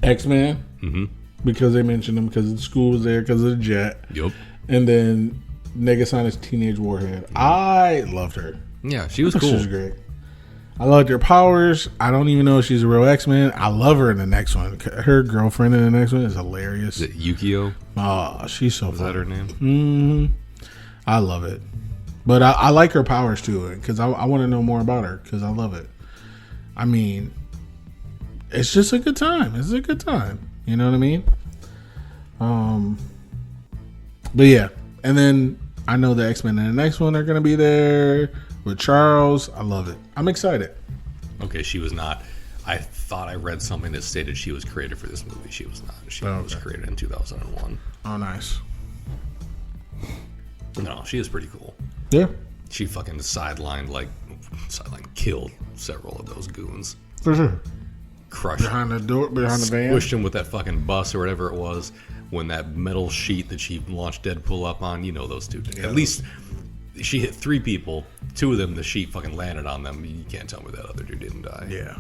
X-Men. Mm-hmm. Because they mentioned them. Because the school was there. Because of the jet. Yep. And then Negasonics Teenage Warhead. Mm-hmm. I loved her. Yeah, she was cool. She was great. I loved her powers. I don't even know if she's a real X-Men. I love her in the next one. Her girlfriend in the next one is hilarious. Is it Yukio? Oh, she's so fun. Is that her name? Mm-hmm. I love it. But I like her powers too, because I want to know more about her, because I love it. I mean, it's just a good time. It's a good time. You know what I mean? But yeah. And then I know the X-Men in the next one are going to be there with Charles. I love it. I'm excited. Okay, she was not. I thought I read something that stated she was created for this movie. She was not. She was created in 2001. Oh, nice. No, she is pretty cool. Yeah. She fucking killed several of those goons. For sure. Crushed behind the van. Squished him with that fucking bus or whatever it was. When that metal sheet that she launched Deadpool up on, you know those two. Yeah, at least she hit 3 people. 2 of them, the sheet fucking landed on them. You can't tell me that other dude didn't die. Yeah.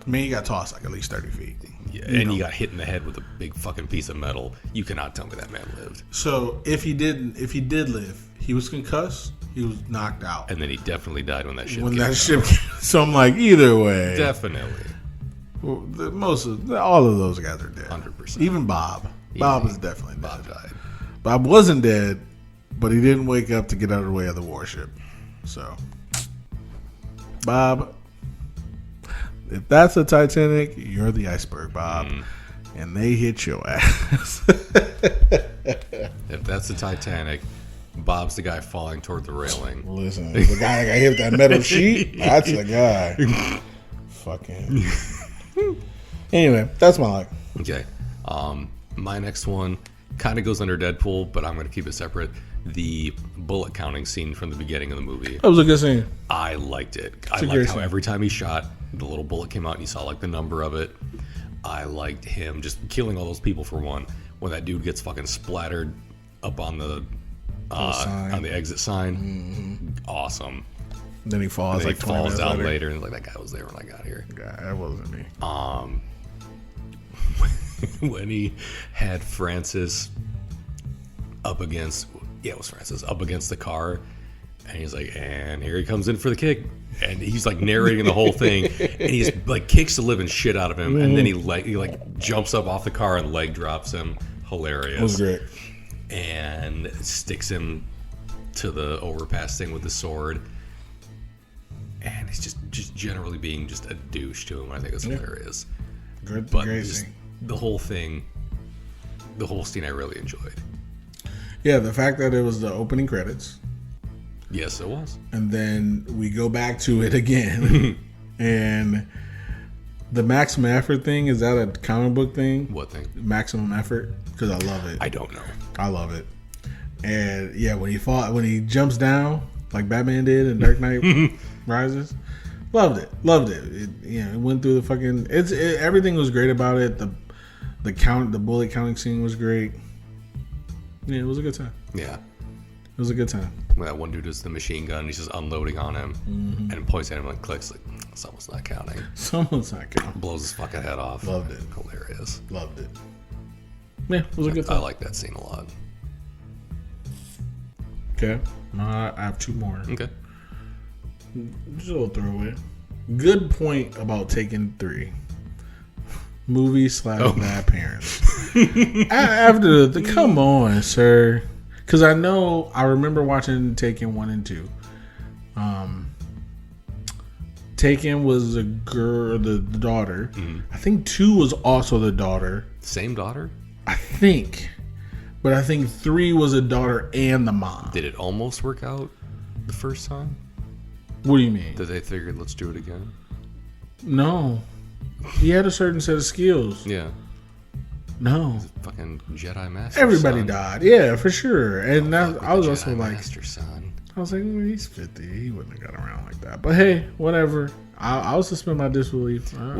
I mean, he got tossed like at least 30 feet. Yeah, and he got hit in the head with a big fucking piece of metal. You cannot tell me that man lived. So if he did live, he was concussed. He was knocked out, and then he definitely died when that ship. So I'm like, either way, definitely. Well, all of those guys are dead. 100%. Even Bob. Bob is definitely dead. Bob died. Bob wasn't dead, but he didn't wake up to get out of the way of the warship. So, Bob, if that's a Titanic, you're the iceberg, Bob. And they hit your ass. If that's the Titanic, Bob's the guy falling toward the railing. Listen, the guy that got hit with that metal sheet, that's the guy. Fucking. Anyway, that's my like. Okay. My next one kind of goes under Deadpool, but I'm going to keep it separate. The bullet counting scene from the beginning of the movie. That was a good scene. I liked it. I liked how every time he shot, the little bullet came out and you saw like the number of it. I liked him just killing all those people for one. When that dude gets fucking splattered up on the exit sign, awesome. Then he falls like 20 minutes down later, and like that guy was there when I got here. That wasn't me. When he had Francis up against the car, and he's like, and here he comes in for the kick, and he's like narrating the whole thing, and he's like kicks the living shit out of him, and then he jumps up off the car and leg drops him. Hilarious. That was great. And sticks him to the overpass thing with the sword, and he's just generally being just a douche to him. I think it's hilarious. Great just scene. the whole scene I really enjoyed. Yeah, the fact that it was the opening credits. Yes, it was. And then we go back to it again. And the maximum effort thing, is that a comic book thing? What thing? Maximum effort? Because I love it. I don't know. I love it. And yeah, when he jumps down like Batman did in Dark Knight Rises, loved it. It went through the fucking. Everything was great about it. The bullet counting scene was great. Yeah, it was a good time. Yeah, it was a good time. When that one dude is the machine gun, he's just unloading on him and points at him and clicks like someone's not counting. Blows his fucking head off. Loved it. Hilarious. Loved it. Yeah, it was a good time. I like that scene a lot. Okay, I have two more. Okay. Just a little throwaway. Good point about Taken 3. Movie / bad parents. After the come on, sir. Because I remember watching Taken 1 and 2. Taken was a girl, the daughter. I think 2 was also the daughter. Same daughter? I think. But I think 3 was a daughter and the mom. Did it almost work out the first time? What do you mean? Did they figure, let's do it again? No. He had a certain set of skills. Yeah. No. Fucking Jedi Master. Everybody son. died. Yeah, for sure. And I was also like, Master son. I was like, well, he's 50. He wouldn't have got around like that. But hey, whatever. I'll suspend my disbelief. I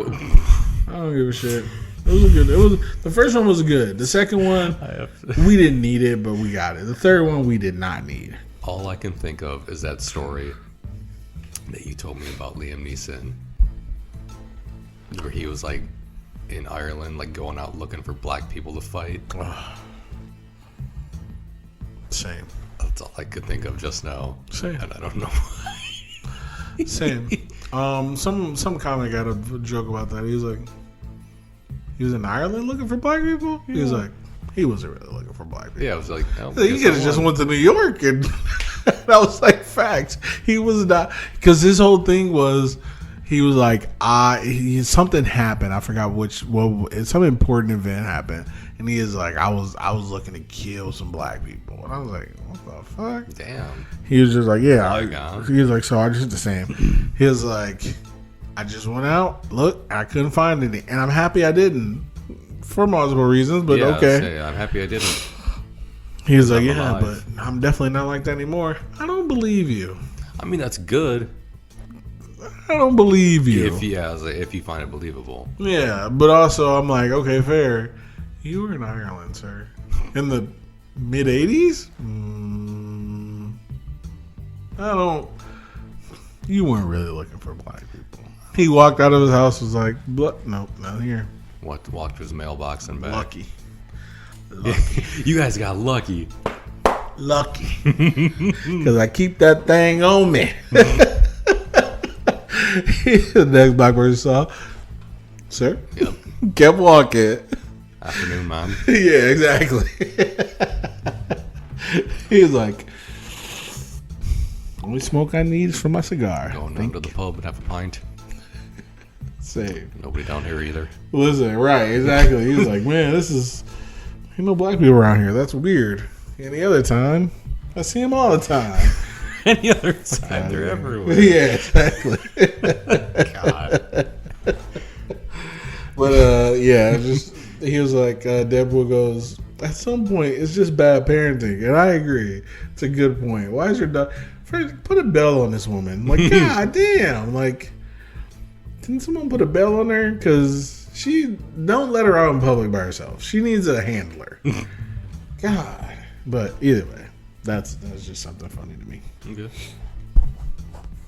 don't give a shit. The first one was good. The second one, we didn't need it, but we got it. The third one, we did not need. All I can think of is that story that you told me about Liam Neeson, where he was like in Ireland, like going out looking for black people to fight. Same. That's all I could think of just now. Same. And I don't know why. Same. Some comic had a joke about that. He was like, he was in Ireland looking for black people. He was like, he wasn't really looking for black people. Yeah, I was like, oh, you could have just went to New York, and that was like facts. He was not, because his whole thing was, he was like, something happened. I forgot some important event happened, and he is like, I was looking to kill some black people, and I was like, what the fuck? Damn. He was just like, yeah. Oh, he was like, so I just the same. He was like, I just went out, look, I couldn't find any, and I'm happy I didn't, for multiple reasons, but okay. I'm happy I didn't. He was like, yeah, but I'm definitely not like that anymore. I don't believe you. I mean, that's good. I don't believe you. If you find it believable. Yeah, but also I'm like, okay, fair. You were in Ireland, sir. In the mid 80s? You weren't really looking for black people. He walked out of his house, was like, nope, not here. Walked to his mailbox and back. Lucky. You guys got lucky. Lucky. Because I keep that thing on me. The next black person saw, sir, Yep. Kept walking. Afternoon, man. Yeah, exactly. He was like, only smoke I need is for my cigar. Going down to the pub and have a pint. Same. Nobody down here either. Listen, right, exactly. He was like, man, ain't no black people around here. That's weird. Any other time, I see them all the time. Any other time, they're everywhere. Yeah, exactly. God. But yeah, he was like, Deadpool goes, at some point, it's just bad parenting, and I agree. It's a good point. Why is your dog? Put a bell on this woman. Like, god damn. Like, didn't someone put a bell on her? Because don't let her out in public by herself. She needs a handler. God. But either way, that's just something funny to me. Okay.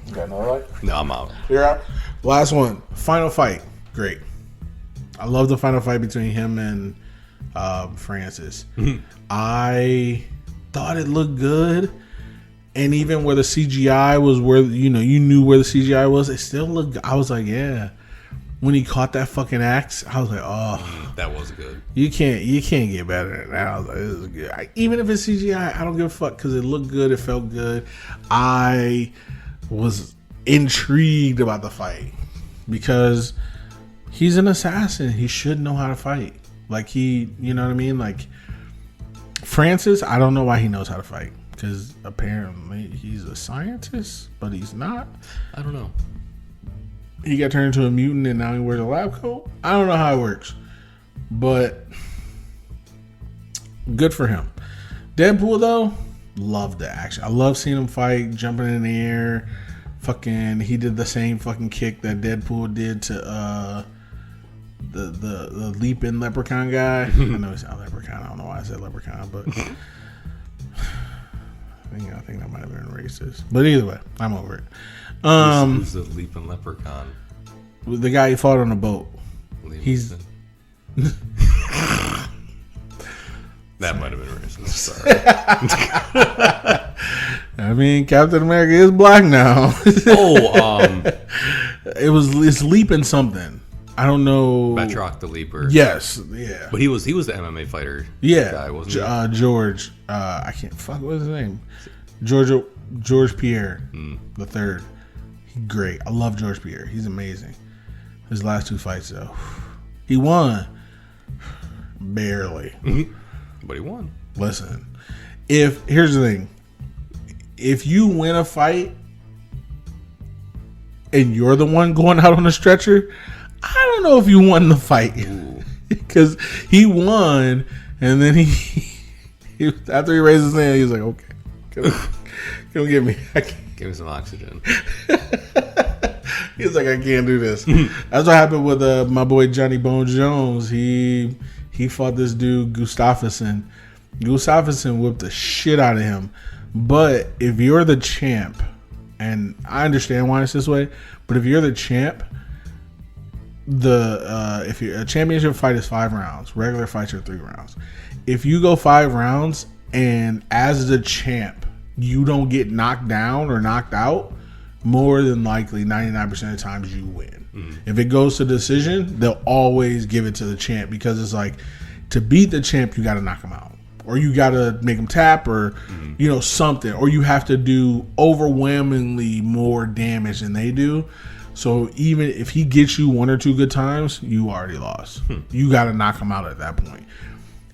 You got another light? No, I'm out. You're out. Last one. Final fight. Great. I love the final fight between him and Francis. I thought it looked good. And even where the CGI was, where you knew where the CGI was, it still looked. I was like, yeah. When he caught that fucking axe, I was like, oh, that was good. You can't get better than that. I was like, this is good. Even if it's CGI, I don't give a fuck because it looked good. It felt good. I was intrigued about the fight because He's an assassin. He should know how to fight. Like you know what I mean? Like Francis, I don't know why he knows how to fight. Because apparently he's a scientist, but he's not. I don't know. He got turned into a mutant and now he wears a lab coat. I don't know how it works. But good for him. Deadpool, though, loved the action. I love seeing him fight, jumping in the air. Fucking, he did the same fucking kick that Deadpool did to the leaping leprechaun guy. I know he's not a leprechaun. I don't know why I said leprechaun, but I think that might have been racist. But either way, I'm over it. Who's the leaping leprechaun? The guy he fought on a boat. He's that might have been racist. Sorry. I mean, Captain America is black now. It's leaping something. I don't know. Batroc the Leaper. Yes, yeah. But he was the MMA fighter. Yeah, guy, wasn't he? George. I can't fuck. What's his name? George Pierre the third. Great. I love George Pierre. He's amazing. His last 2 fights though, he won barely. But he won. Listen, here's the thing. If you win a fight and you're the one going out on a stretcher, I don't know if you won the fight. Because he won, and then he after he raised his hand, he was like, okay, come get me. Give me some oxygen. He was like, I can't do this. That's what happened with my boy Johnny Bone Jones. He fought this dude, Gustafsson. Gustafsson whipped the shit out of him. But if you're the champ, and I understand why it's this way, but if you're the champ, if a championship fight is 5 rounds, regular fights are 3 rounds. If you go 5 rounds and as the champ you don't get knocked down or knocked out, more than likely 99% of the times you win. If it goes to decision, they'll always give it to the champ, because it's like, to beat the champ you got to knock him out, or you got to make him tap, or something, or you have to do overwhelmingly more damage than they do. So even if he gets you 1 or 2 good times, you already lost. You got to knock him out at that point.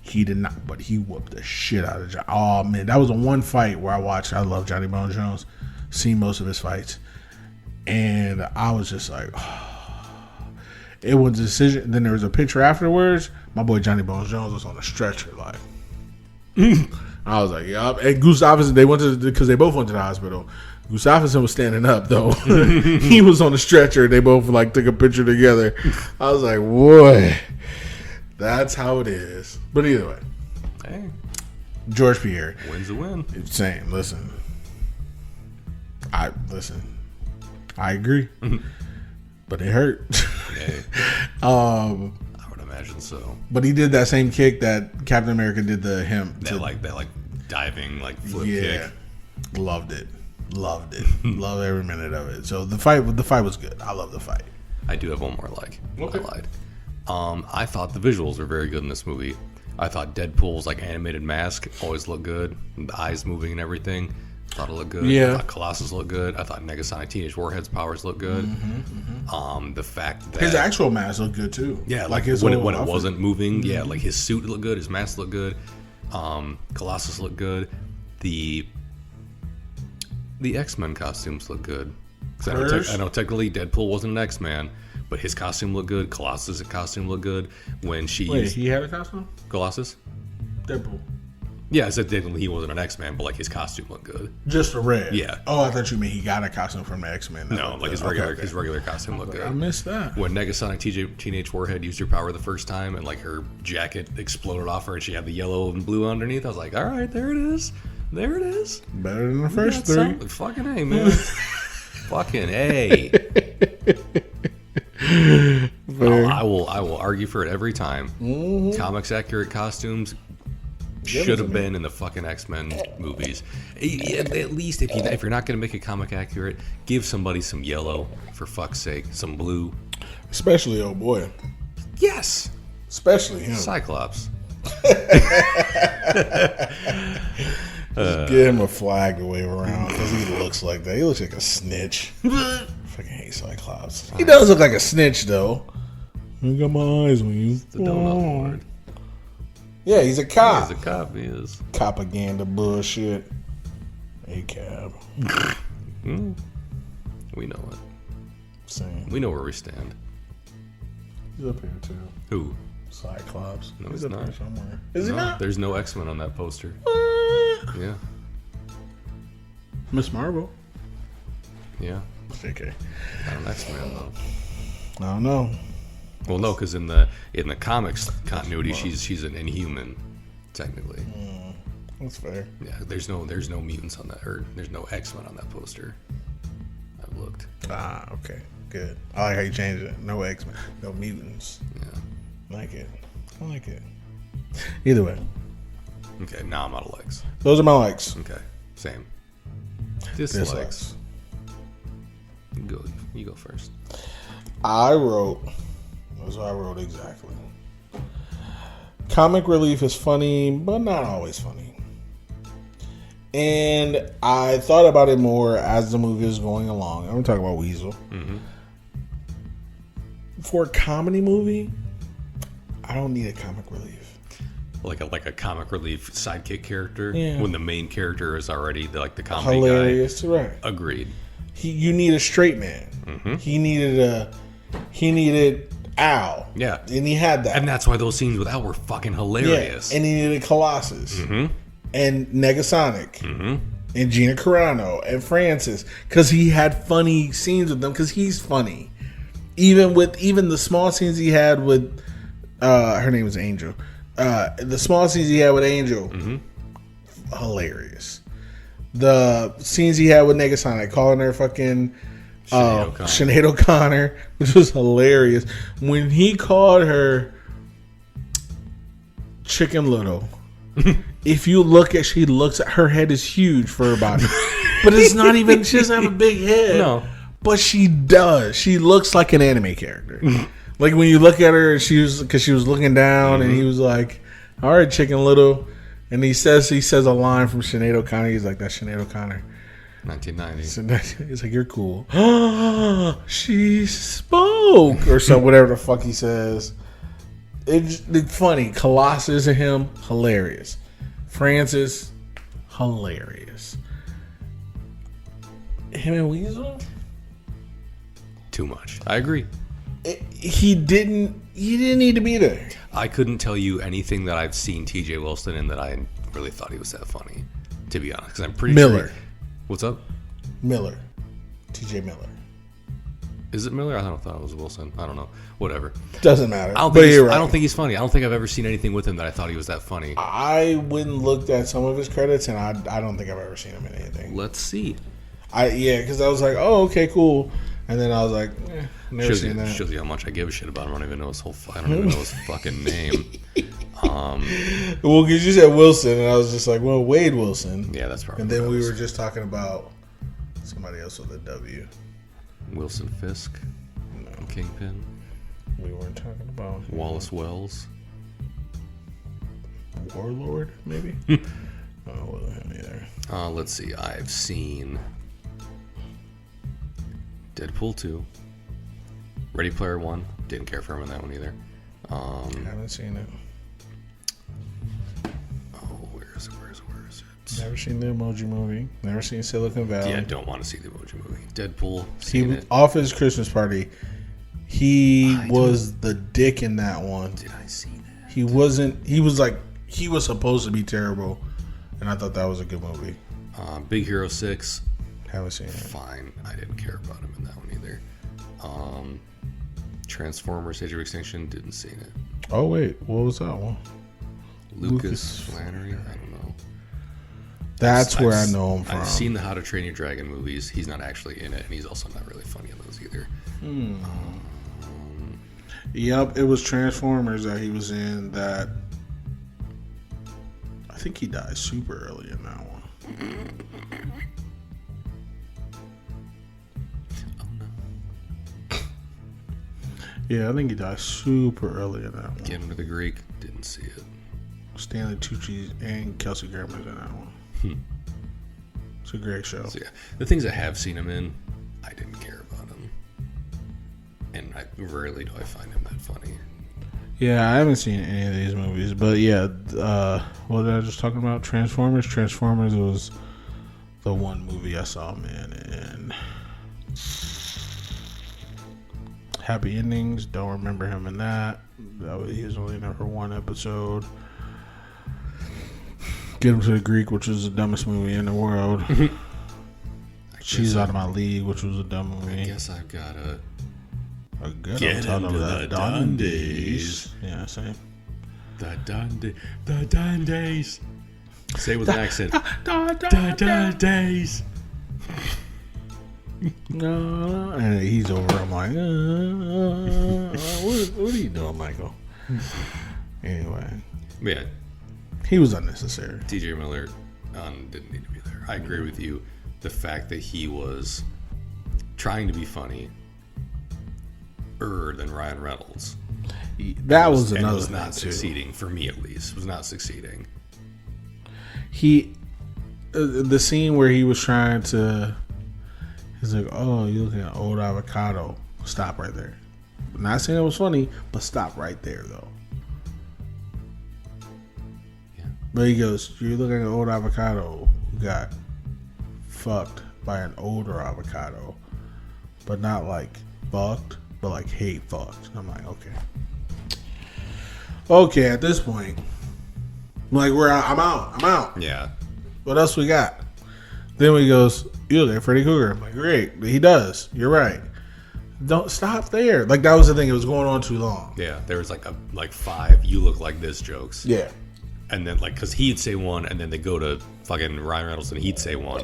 He did not, but he whooped the shit out of Johnny. Oh man, that was the one fight where I love Johnny Bone Jones, seen most of his fights, and I was just like, it was a decision. Then there was a picture afterwards. My boy Johnny Bone Jones was on a stretcher, like. I was like, yeah. And Gustafsson, because they both went to the hospital. Gustafsson was standing up though. He was on a stretcher. They both took a picture together. I was like, boy, that's how it is. But either way, hey, George Pierre wins a win. Same. Listen, I agree, but it hurt. Hey. I would imagine so. But he did that same kick that Captain America did to him. That diving flip kick. Loved it. Loved every minute of it. So the fight was good. I love the fight. I do have one more like. Okay. I lied. I thought the visuals were very good in this movie. I thought Deadpool's animated mask always looked good. The eyes moving and everything. Thought it looked good. Yeah. I thought Colossus looked good. I thought Negasonic Teenage Warhead's powers looked good. The fact that his actual mask looked good too. Yeah, his when it wasn't moving. Yeah, his suit looked good. His mask looked good. Colossus looked good. The X-Men costumes look good. I know technically Deadpool wasn't an X-Man, but his costume looked good. Colossus' costume looked good. He had a costume? Colossus? Deadpool. Yeah, I said technically he wasn't an X-Man, but his costume looked good. Just a red? Yeah. Oh, I thought you meant he got a costume from the X-Men. No, his regular costume looked good. I missed that. When Negasonic Teenage Warhead used her power the first time and her jacket exploded off her and she had the yellow and blue underneath, I was like, all right, there it is. There it is. Better than the first 3. Fucking A, man. Fucking A. I will argue for it every time. Comics accurate costumes should have been in the fucking X-Men movies. At least if you're not going to make it comic accurate, give somebody some yellow, for fuck's sake, some blue. Especially old boy. Yes. Especially him. Cyclops. Just give him a flag to wave around because he looks like that. He looks like a snitch. Fucking hate Cyclops. He does look like a snitch though. I got my eyes on you. The Donut Lord. Yeah, he's a cop. He's a cop, he is. Propaganda bullshit. A cab. We know it. Same. We know where we stand. He's up here too. Who? Cyclops. No, he's he's up not. here somewhere. Is he No, not? there's no X-Men on that poster. Yeah. Miss Marvel. Yeah. JK. Not an X-Men though. I don't know. Well, no, because in the comics continuity, she's an Inhuman, technically. That's fair. Yeah, there's no mutants on that, or there's no X-Men on that poster. I've looked. Ah, okay. Good. I like how you changed it. No X-Men. No mutants. Yeah. Like it. I like it. Either way. Okay, now I'm out of legs. Those are my likes. Okay, same. Dislikes. Dislikes. You go first. I wrote. That's what I wrote exactly. Comic relief is funny, but not always funny. And I thought about it more as the movie is going along. I'm talking about Weasel. Mm-hmm. For a comedy movie, I don't need a comic relief. Like a comic relief sidekick character, Yeah. when the main character is already the comedy Hilarious, right? guy. Agreed. You need a straight man. Mm-hmm. He needed Al. Yeah. And he had that. And that's why those scenes with Al were fucking hilarious. Yeah. And he needed Colossus. Mm-hmm. And Negasonic. Mm-hmm. And Gina Carano. And Francis. Because he had funny scenes with them. Because he's funny. Even the small scenes he had with... her name was Angel. The small scenes he had with Angel. Mm-hmm. Hilarious. The scenes he had with Negasonic. Calling her fucking... Sinead O'Connor, which was hilarious. When he called her Chicken Little, if you look at, her head is huge for her body, but it's not even. She doesn't have a big head. No, but she does. She looks like an anime character. Like when you look at her, because she was looking down, and he was like, "All right, Chicken Little," and he says a line from Sinead O'Connor. He's like, "That's Sinead O'Connor." 1990. He's like, "You're cool." She spoke, or so whatever the fuck he says. It's funny. Colossus and him, hilarious. Francis, hilarious. Him and Weasel, Too much. I agree. He didn't need to be there. I couldn't tell you anything that I've seen T.J. Wilson in that I really thought he was that funny, to be honest. Because I'm pretty Miller. sure. What's up? Miller. T.J. Miller. Is it Miller? I thought it was Wilson. I don't know. Whatever. Doesn't matter. I don't think he's funny. I don't think I've ever seen anything with him that I thought he was that funny. I went and looked at some of his credits, and I don't think I've ever seen him in anything. Let's see. Because I was like, oh, okay, cool. And then I was like, never seen that. Shows you how much I give a shit about him. I don't even know his fucking name. Well, because you said Wilson, and I was just like, well, Wade Wilson. Yeah, that's probably. And then we were just talking about somebody else with a W. Wilson Fisk. No, Kingpin. we weren't talking about Wallace Wells. Warlord, maybe. Oh, it wasn't him either. Let's see. I've seen Deadpool 2. Ready Player One. Didn't care for him in that one either. Haven't seen it. Where is it? Never seen the Emoji Movie. Never seen Silicon Valley. Yeah, don't want to see the Emoji Movie. Deadpool. He was off his Christmas party. He was the dick in that one. Did I see that? He wasn't. He was supposed to be terrible, and I thought that was a good movie. Big Hero 6. Haven't seen it. Fine. I didn't care about him in that one either. Transformers: Age of Extinction. Didn't see it. Oh wait, what was that one? Lucas Flannery. I don't know. That's where I know him from. I've seen the How to Train Your Dragon movies. He's not actually in it, and he's also not really funny in those either. Yep, it was Transformers that he was in. That I think he died super early in that one. Oh no. Yeah, I think he died super early in that one. Get Him to the Greek. Didn't see it. Stanley Tucci and Kelsey Grammer's in that one. It's a great show. So yeah, the things I have seen him in, I didn't care about him, and rarely do I find him that that funny. Yeah, I haven't seen any of these movies, but yeah, what was I just talking about? Transformers. Transformers was the one movie I saw, man, and Happy Endings. Don't remember him in that. He was only in there for one episode. Get Him to the Greek, which was the dumbest movie in the world. She's Out of My League, which was a dumb movie. I guess I've got to get into the Dundies. Yeah, same. The Dundies. Say it with an accent. The Dundies. No, and he's over. I'm like, what are you doing, Michael? Anyway, Yeah, he was unnecessary. TJ Miller didn't need to be there. I agree with you. The fact that he was trying to be funny than Ryan Reynolds. That was another was thing not too. succeeding for me, at least. Was not succeeding. He, the scene where he was trying to, he's like, "Oh, you looking at old avocado." Stop right there. Not saying it was funny, but stop right there though. Yeah. But he goes, "You're looking at an old avocado who got fucked by an older avocado, but not like fucked, but like hate fucked." I'm like, okay. At this point, like I'm out. Yeah. What else we got? Then he goes, "You look like Freddy Krueger." I'm like, great. He does. You're right. Don't stop there. Like that was the thing. It was going on too long. Yeah. There was like 5 "you look like this" jokes. Yeah. And then because he'd say one, and then they go to fucking Ryan Reynolds, and he'd say one,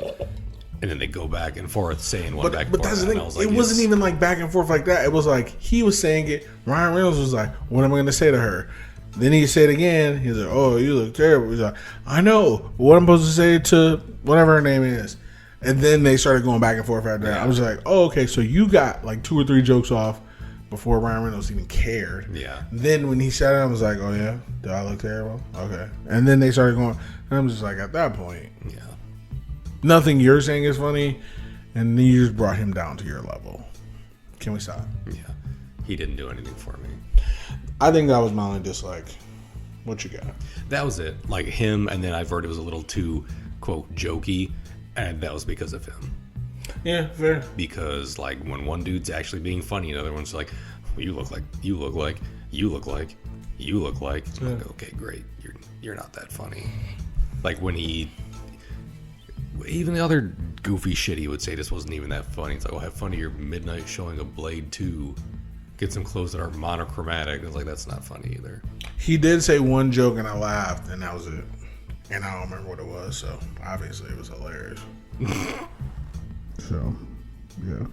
and then they go back and forth saying one back and forth. But that's the thing. Like, it wasn't even like back and forth like that. It was like he was saying it. Ryan Reynolds was like, "What am I going to say to her?" Then he said it again. He's like, "Oh, you look terrible." He's like, "I know. What I'm supposed to say to whatever her name is." And then they started going back and forth after that. I was like, "Oh, okay. So you got like 2 or 3 jokes off before Ryan Reynolds even cared." Yeah. Then when he said it, I was like, "Oh yeah, do I look terrible?" Okay. And then they started going, and I'm just like, at that point, Yeah. nothing you're saying is funny, and then you just brought him down to your level. Can we stop? Yeah. He didn't do anything for me. I think that was my only dislike. What you got? That was it. Like him, and then I've heard it was a little too, quote, jokey, and that was because of him. Yeah, fair. Because like when one dude's actually being funny, and the other one's like, "You look like, you look like, you look like, you look like." Yeah. Like, okay, great. You're not that funny. Like when he, even the other goofy shit he would say just wasn't even that funny. It's like, "Oh, have fun at your midnight showing of Blade 2. Get some clothes that are monochromatic." It's like, that's not funny either. He did say one joke, and I laughed, and that was it. And I don't remember what it was, so obviously it was hilarious. So, yeah.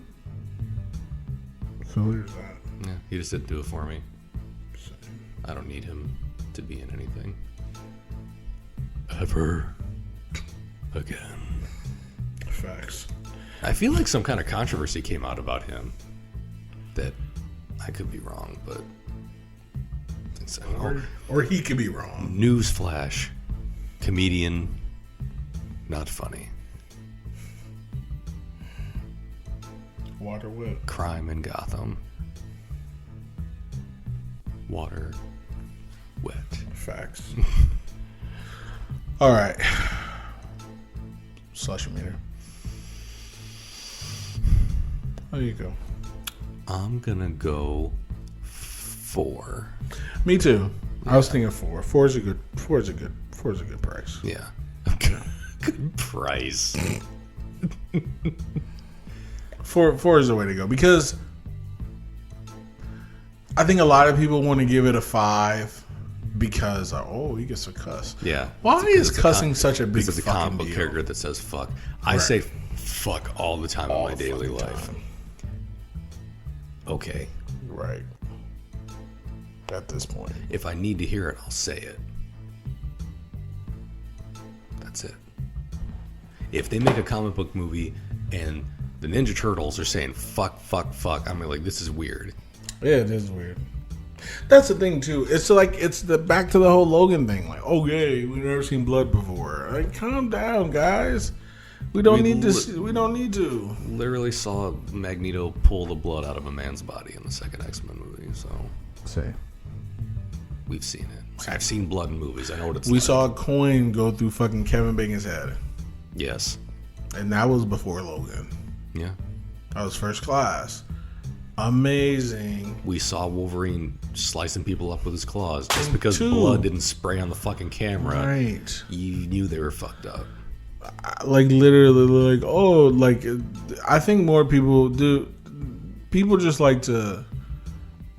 So there's that. Yeah, he just didn't do it for me. I don't need him to be in anything. Ever again. Facts. I feel like some kind of controversy came out about him. That I could be wrong, but I think so. Or he could be wrong. Newsflash. Comedian. Not funny. Water whip. Crime in Gotham. Water. Wet. Facts. All right. Slushie Meter. How do you go? I'm gonna go 4. Me too. I was thinking 4. 4 is a good price. Yeah. Good price. 4 is the way to go, because I think a lot of people want to give it a 5 because he gets to cuss. Yeah. Why is cussing such a big because the fucking comic book deal? character that says fuck. I say fuck all the time in my daily fucking life. time. Okay. Right. At this point. If I need to hear it, I'll say it. That's it. If they make a comic book movie and the Ninja Turtles are saying fuck, fuck, fuck, I'm like, this is weird. Yeah, it is weird. That's the thing too. It's like back to the whole Logan thing. Like, okay, we've never seen blood before. Like, calm down, guys. We don't need to. Literally saw Magneto pull the blood out of a man's body in the second X-Men movie. So Say. We've seen it. I've seen blood in movies. I know what it's We like. saw a coin go through fucking Kevin Bacon's head. Yes. And that was before Logan. Yeah. That was First Class. Amazing. We saw Wolverine slicing people up with his claws. Just because blood didn't spray on the fucking camera, Right. you knew they were fucked up. Like, literally, like, oh, like, I think more people do. People just like to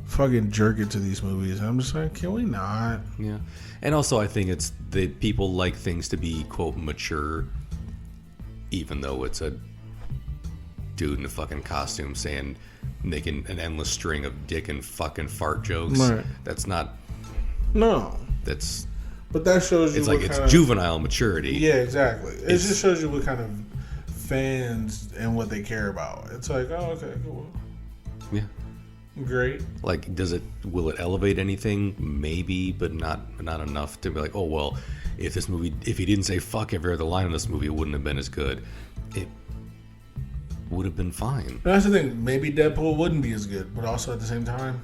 fucking jerk it to these movies. I'm just like, can we not? Yeah. And also, I think it's that people like things to be, quote, mature, even though it's a dude in a fucking costume making an endless string of dick and fucking fart jokes. Right. That's not. No. That's. But that shows you. It's like it's juvenile maturity. Yeah, exactly. It just shows you what kind of fans and what they care about. It's like, oh, okay, cool. Yeah. Great. Like, will it elevate anything? Maybe, but not enough to be like, oh well, if he didn't say fuck every other line in this movie, it wouldn't have been as good. It would have been fine. That's the thing. Maybe Deadpool wouldn't be as good, but also at the same time,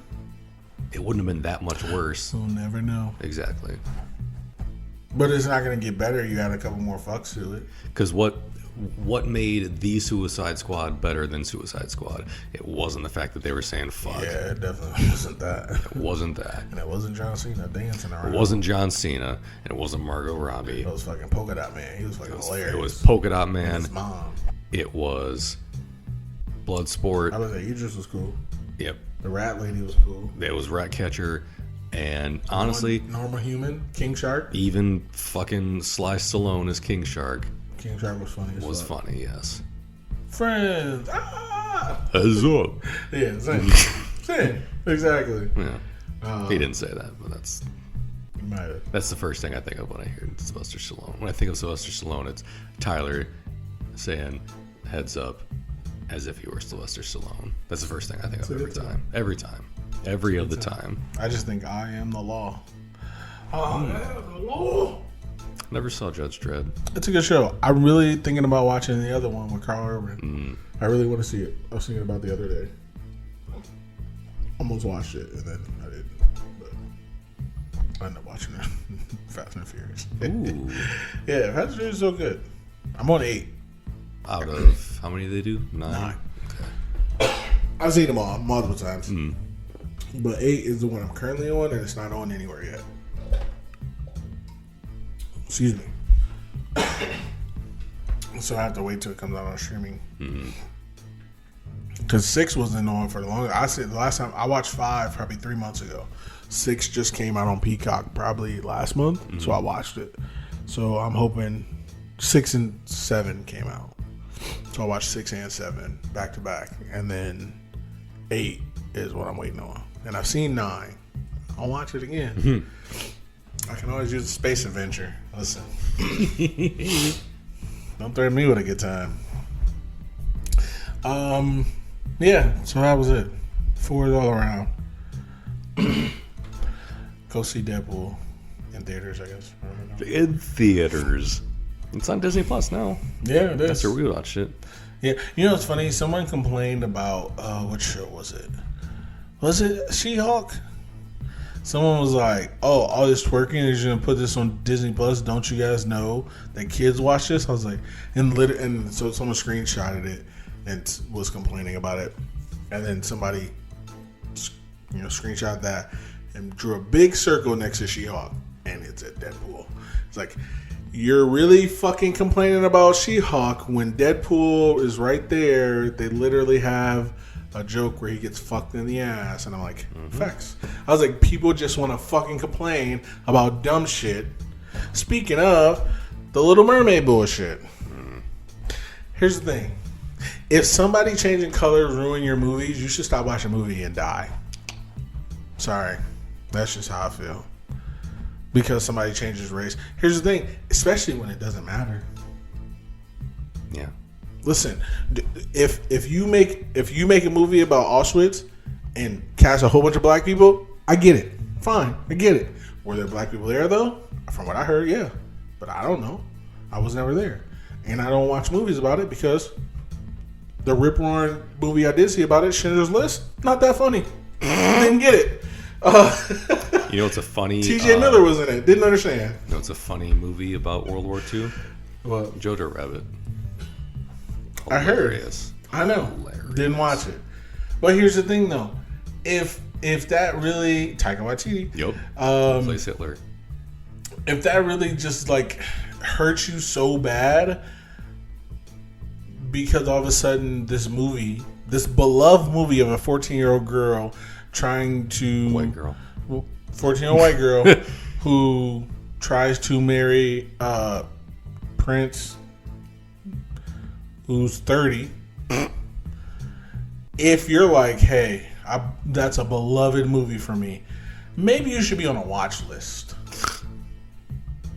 it wouldn't have been that much worse. we'll never know. Exactly. But it's not going to get better. You got a couple more fucks to it. Because what made the Suicide Squad better than Suicide Squad? It wasn't the fact that they were saying fuck. Yeah, it definitely wasn't that. It wasn't that. And it wasn't John Cena dancing around. It wasn't John Cena, and it wasn't Margot Robbie. It was fucking Polka Dot Man. He was fucking hilarious. It was Polka Dot And Man. his mom. It was Bloodsport. I was like, Idris was cool. Yep. The Rat Lady was cool. It was Ratcatcher. And honestly, Normal Human, King Shark. even fucking Sly Stallone as King Shark King Shark was funny. was funny, yes. Friends. Ah! Heads up. Yeah, same. Same. Exactly. Yeah. He didn't say that, but that's the first thing I think of when I hear Sylvester Stallone. When I think of Sylvester Stallone, it's Tyler saying heads up as if he were Sylvester Stallone. That's the first thing I think of every time. Every time. Every other time. I just think I am the law. I am the law. Never saw Judge Dredd. It's a good show. I'm really thinking about watching the other one with Carl Urban. I really want to see it. I was thinking about it the other day. Almost watched it, and then I didn't. But I ended up watching it. Fast and Furious. Ooh. Yeah, Fast and Furious is so good. I'm on 8. Out of how many do they do? 9. Okay. I've seen them all multiple times. But 8 is the one I'm currently on, and it's not on anywhere yet. Excuse me. So I have to wait till it comes out on streaming. Because 6 wasn't on for the longest. I said the last time I watched 5 probably 3 months ago. 6 just came out on Peacock probably last month, so I watched it. So I'm hoping 6 and 7 came out. So I watched 6 and 7 back to back, and then 8 is what I'm waiting on. And I've seen 9. I'll watch it again. I can always use a space adventure. Listen. Don't threaten me with a good time. Yeah, so that was it. 4 all around. Go see Deadpool in theaters, I guess. In theaters. It's on Disney Plus now. Yeah, it is. That's where we watched it. Yeah, you know what's funny? Someone complained about what show was it? Was it She-Hulk? Someone was like, "Oh, all this twerking is gonna put this on Disney Plus. Don't you guys know that kids watch this?" I was like, and so someone screenshotted it and was complaining about it, and then somebody, screenshot that and drew a big circle next to She-Hulk, and it's at Deadpool. It's like, you're really fucking complaining about She-Hulk when Deadpool is right there. They literally have a joke where he gets fucked in the ass, and I'm like, facts. I was like, people just want to fucking complain about dumb shit. Speaking of the Little Mermaid bullshit, here's the thing: if somebody changing colors ruin your movies, you should stop watching a movie and die. Sorry, that's just how I feel. Because somebody changes race. Here's the thing, especially when it doesn't matter. Yeah. Listen, if you make a movie about Auschwitz and cast a whole bunch of black people, I get it. Fine, I get it. Were there black people there though? From what I heard, yeah. But I don't know. I was never there. And I don't watch movies about it because the rip-roaring movie I did see about it, Schindler's List, not that funny. Didn't get it. You know, it's a funny. T.J. Miller was in it. Didn't understand. You know, it's a funny movie about World War II. What? Jojo Rabbit. Hilarious. I know. Hilarious. Didn't watch it. But here's the thing, though. If that really Taika Waititi, plays Hitler. If that really just like hurts you so bad, because all of a sudden this beloved movie of a 14-year-old girl trying to white girl, 14-year-old white girl who tries to marry Prince, who's 30. If you're like, hey, that's a beloved movie for me, maybe you should be on a watch list.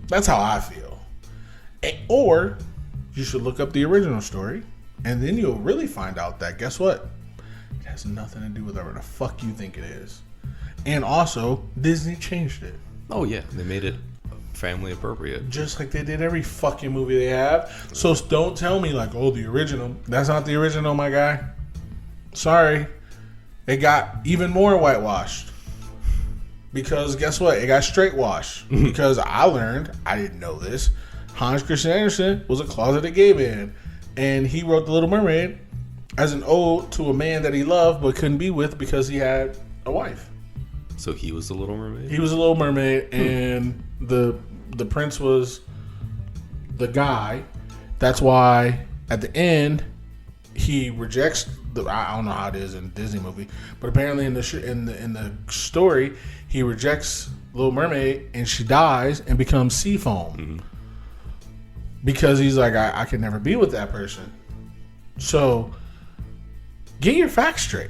That's how I feel. Or you should look up the original story, and then you'll really find out that, guess what? It has nothing to do with whatever the fuck you think it is. And also, Disney changed it. Oh, yeah. They made it family appropriate. Just like they did every fucking movie they have. So don't tell me like, oh, the original. That's not the original, my guy. Sorry. It got even more whitewashed. Because guess what? It got straight washed. Because I learned, I didn't know this, Hans Christian Andersen was a closeted gay man. And he wrote The Little Mermaid as an ode to a man that he loved but couldn't be with because he had a wife. So he was the Little Mermaid? He was a Little Mermaid, and the prince was the guy. That's why at the end he rejects I don't know how it is in a Disney movie, but apparently in the story he rejects Little Mermaid and she dies and becomes sea foam because he's like I can never be with that person. So get your facts straight.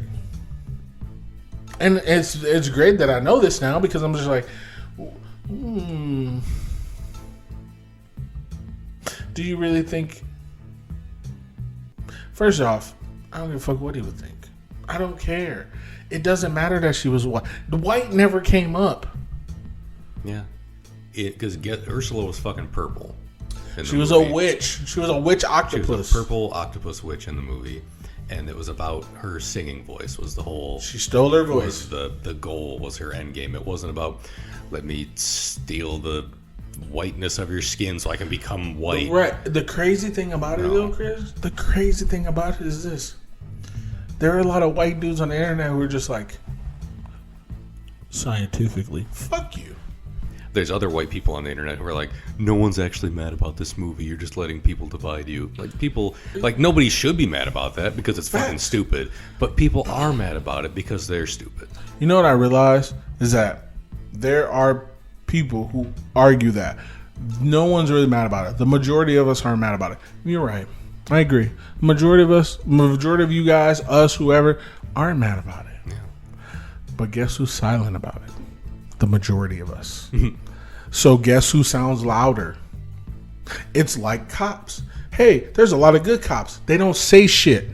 And it's great that I know this now because I'm just like, do you really think? First off, I don't give a fuck what he would think. I don't care. It doesn't matter that she was white. The white never came up. Yeah. Because Ursula was fucking purple. She was a witch. She was a witch octopus. She was a purple octopus witch in the movie. And it was about her singing voice was the whole... She stole her voice. The goal was her end game. It wasn't about, let me steal the whiteness of your skin so I can become white. Right. The crazy thing about it, though, Chris, the crazy thing about it is this. There are a lot of white dudes on the internet who are just like, scientifically, fuck you. There's other white people on the internet who are like, no one's actually mad about this movie. You're just letting people divide you. Like nobody should be mad about that because it's fucking stupid. But people are mad about it because they're stupid. You know what I realized is that there are people who argue that no one's really mad about it. The majority of us aren't mad about it. You're right. I agree. Majority of you guys, us, whoever, aren't mad about it. Yeah. But guess who's silent about it? The majority of us. So guess who sounds louder? It's like cops. Hey, there's a lot of good cops. They don't say shit.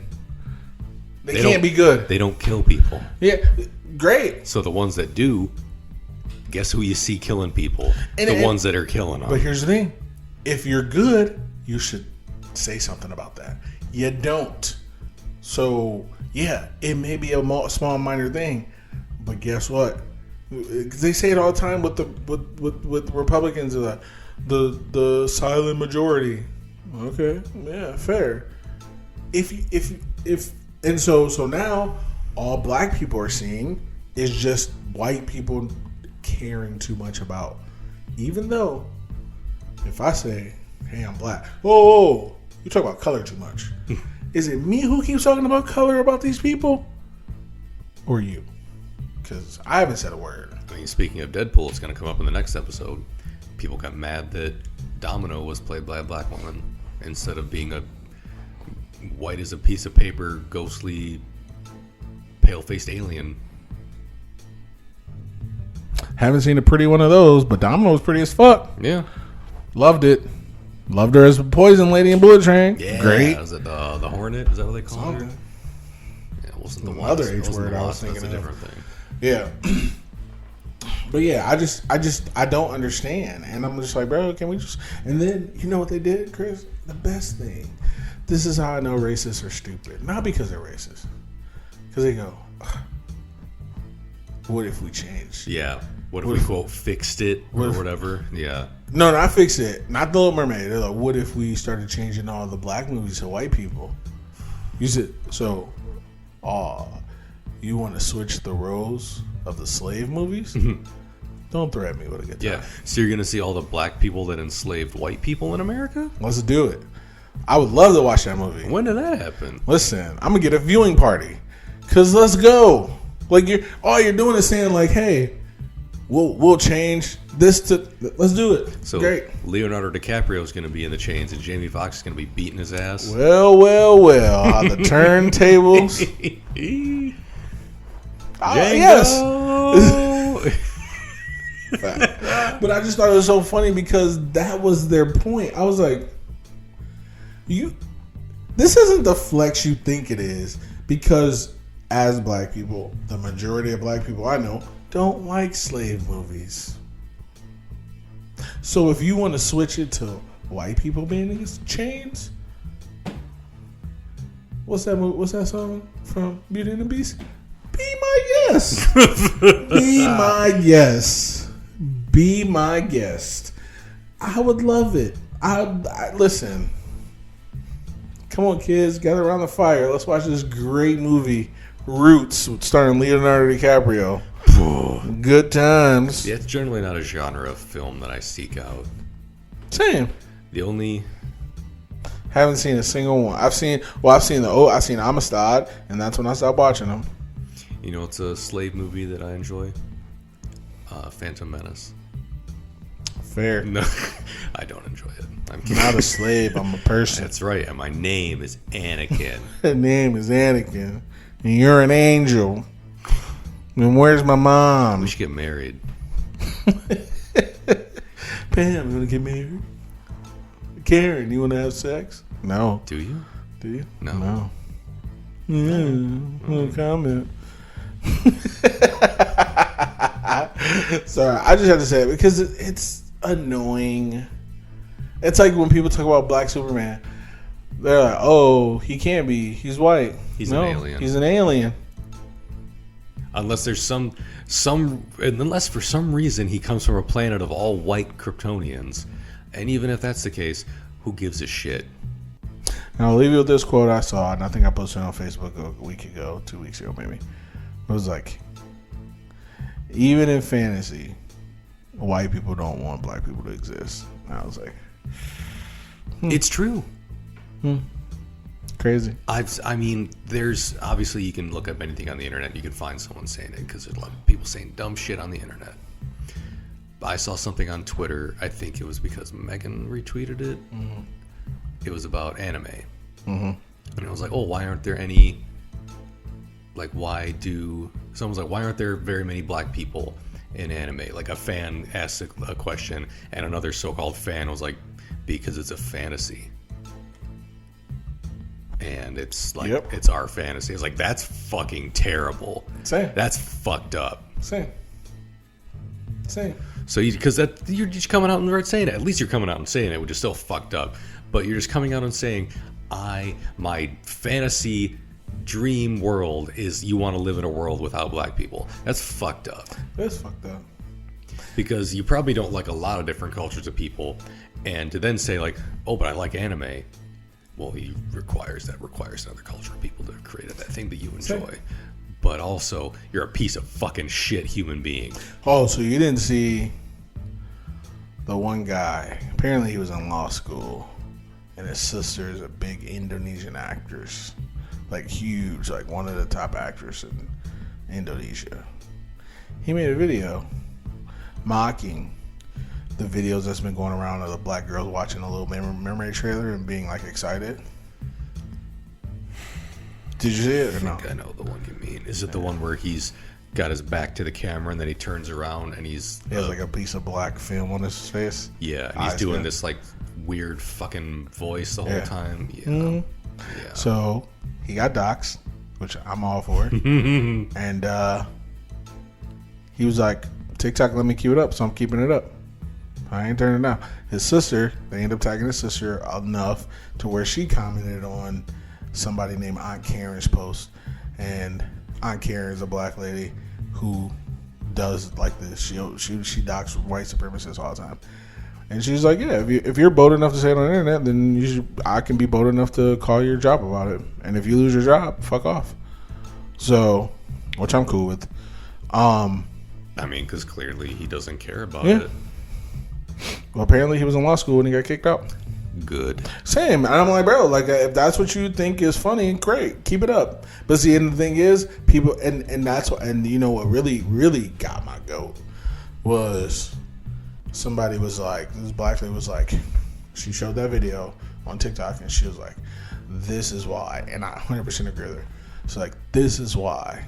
They can't be good. They don't kill people. Yeah, great. So the ones that do, guess who you see killing people? The ones that are killing them. But here's the thing. If you're good, you should say something about that. You don't. So, yeah, it may be a small minor thing, but guess what? They say it all the time with Republicans, the silent majority. Okay, yeah, fair. So now all black people are seeing is just white people caring too much about. Even though, if I say, "Hey, I'm black," oh, you talk about color too much. Is it me who keeps talking about color about these people, or you? Because I haven't said a word. I mean, speaking of Deadpool, it's going to come up in the next episode. People got mad that Domino was played by a black woman instead of being a white as a piece of paper, ghostly, pale-faced alien. Haven't seen a pretty one of those, but Domino was pretty as fuck. Yeah. Loved it. Loved her as a Poison Lady in Bullet Train. Yeah. Great. Was it the Hornet? Is that what they call her? Yeah, it wasn't the other H word I was thinking That's a of. different thing. Yeah. But yeah, I don't understand. And I'm just like, bro, can we just... And then, you know what they did, Chris? The best thing. This is how I know racists are stupid. Not because they're racist. Because they go, what if we changed? Yeah. What if we, quote, fixed it or whatever? Yeah. No, not fix it. Not The Little Mermaid. They're like, what if we started changing all the black movies to white people? You said, so, you want to switch the roles of the slave movies? Don't threaten me with a good time. Yeah. So you're going to see all the black people that enslaved white people in America? Let's do it. I would love to watch that movie. When did that happen? Listen, I'm going to get a viewing party. Because let's go. Like, all you're doing is saying, like, hey, we'll change this to... Let's do it. So great. Leonardo DiCaprio is going to be in the chains and Jamie Foxx is going to be beating his ass. Well. On the turntables. Yes. But I just thought it was so funny because that was their point. I was like, this isn't the flex you think it is, because as black people, the majority of black people I know don't like slave movies. So if you want to switch it to white people being in chains, what's that song from Beauty and the Beast? Be my guest. Be my guest. Be my guest. I would love it. I listen. Come on, kids, gather around the fire. Let's watch this great movie, Roots, starring Leonardo DiCaprio. Good times. Yeah, it's generally not a genre of film that I seek out. Same. The only... Haven't seen a single one. I've seen Amistad, and that's when I stopped watching them. You know, it's a slave movie that I enjoy. Phantom Menace. Fair. No, I don't enjoy it. I'm not a slave. I'm a person. That's right. And my name is Anakin. Her name is Anakin, and you're an angel. And where's my mom? We should get married. Pam, you want to get married? Karen, you want to have sex? No. Do you? Do you? No. No comment. Sorry, I just have to say it because it's annoying. It's like when people talk about Black Superman, they're like, "Oh, he can't be. He's white. He's an alien. He's an alien." Unless there's unless for some reason he comes from a planet of all white Kryptonians, and even if that's the case, who gives a shit? And I'll leave you with this quote I saw, and I think I posted it on Facebook a week ago, 2 weeks ago maybe. It was like, even in fantasy, white people don't want black people to exist. And I was like, It's true. Crazy. I mean, there's obviously you can look up anything on the internet. You can find someone saying it because there's a lot of people saying dumb shit on the internet. I saw something on Twitter. I think it was because Megan retweeted it. Mm-hmm. It was about anime. Mm-hmm. And it was like, oh, why aren't there any... Like, someone's like, why aren't there very many black people in anime? Like, a fan asked a question, and another so-called fan was like, because it's a fantasy. And it's like, It's our fantasy. It's like, that's fucking terrible. Same. That's fucked up. Same. So, you're just coming out and saying it. At least you're coming out and saying it, which is still fucked up. But you're just coming out and saying, my fantasy dream world is you want to live in a world without black people. That's fucked up. That's fucked up. Because you probably don't like a lot of different cultures of people, and to then say like, oh, but I like anime. Well, it requires another culture of people to create that thing that you enjoy. Same. But also, you're a piece of fucking shit human being. Oh, so you didn't see the one guy? Apparently, he was in law school, and his sister is a big Indonesian actress. Like huge, like one of the top actors in Indonesia. He made a video mocking the videos that's been going around of the black girls watching a Little Mermaid trailer and being like excited. Did you see it or no? I think I know the one you mean. Is it the one where he's got his back to the camera and then he turns around and he has like a piece of black film on his face? Yeah, and he's doing this like weird fucking voice the whole time. Yeah. Mm-hmm. Yeah. So he got doxxed, which I'm all for. And he was like, TikTok let me keep it up, so I'm keeping it up. I ain't turning it down. His sister, they ended up tagging his sister enough to where she commented on somebody named Aunt Karen's post. And Aunt Karen is a black lady who does like this. She docks white supremacists all the time. And she's like, yeah, if you're bold enough to say it on the internet, then I can be bold enough to call your job about it. And if you lose your job, fuck off. So, which I'm cool with. I mean, because clearly he doesn't care about it. Well, apparently he was in law school and he got kicked out. Good. Same. And I'm like, bro, like, if that's what you think is funny, great, keep it up. But see, and the thing is, people, and that's what, and you know what really, really got my goat was somebody was like, this black lady was like, she showed that video on TikTok and she was like, this is why, and I 100% agree with her. She's like, this is why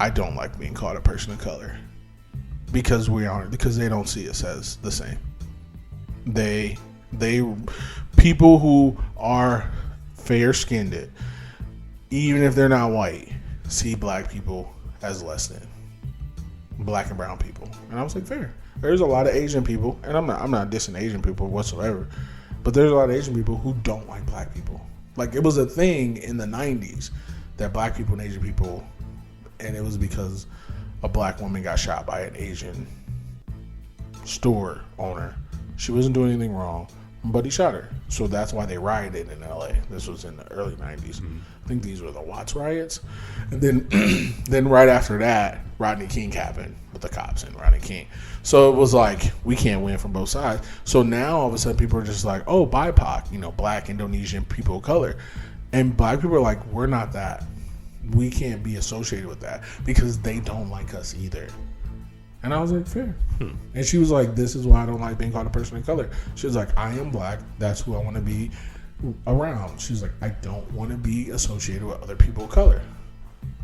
I don't like being called a person of color. Because they don't see us as the same. They people who are fair skinned, even if they're not white, see black people as less than black and brown people. And I was like, fair. There's a lot of Asian people, and I'm not dissing Asian people whatsoever, but there's a lot of Asian people who don't like black people. Like, it was a thing in the 90s that black people and Asian people, and it was because a black woman got shot by an Asian store owner. She wasn't doing anything wrong, but he shot her. So that's why they rioted in LA. This was in the early 90s. I think these were the Watts riots. And then right after that, Rodney King happened with the cops and Rodney King. So it was like, we can't win from both sides. So now all of a sudden people are just like, oh, BIPOC, black Indonesian people of color. And black people are like, we're not that. We can't be associated with that because they don't like us either. And I was like, fair. And she was like, this is why I don't like being called a person of color. She was like, I am black. That's who I want to be around. She's like, I don't want to be associated with other people of color.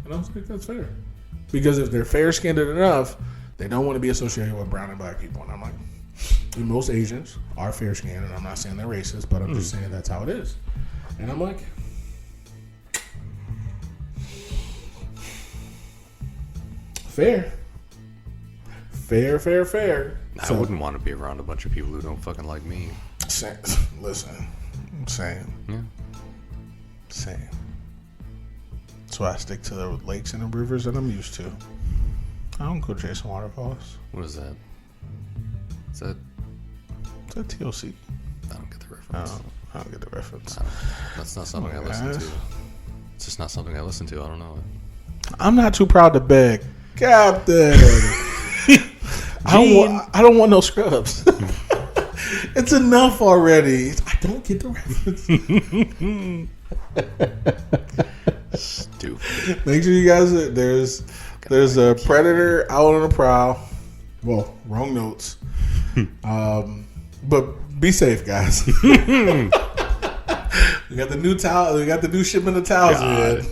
And I was like, that's fair. Because if they're fair-skinned enough, they don't want to be associated with brown and black people. And I'm like, and most Asians are fair-skinned, and I'm not saying they're racist, but I'm just saying that's how it is. And I'm like, fair. Fair. I wouldn't want to be around a bunch of people who don't fucking like me. Listen, same. Yeah. Same. So I stick to the lakes and the rivers that I'm used to. I don't go chasing waterfalls. What is that? Is that TLC? I don't get the reference. I don't get the reference. That's not something I listen to. It's just not something I listen to. I don't know it. I'm not too proud to beg. Captain! I don't want no scrubs. It's enough already. I don't get the reference. Stupid. Make sure you guys, there's a predator out on the prowl. Well, wrong notes. But be safe, guys. We got the new towel. We got the new shipment of towels in.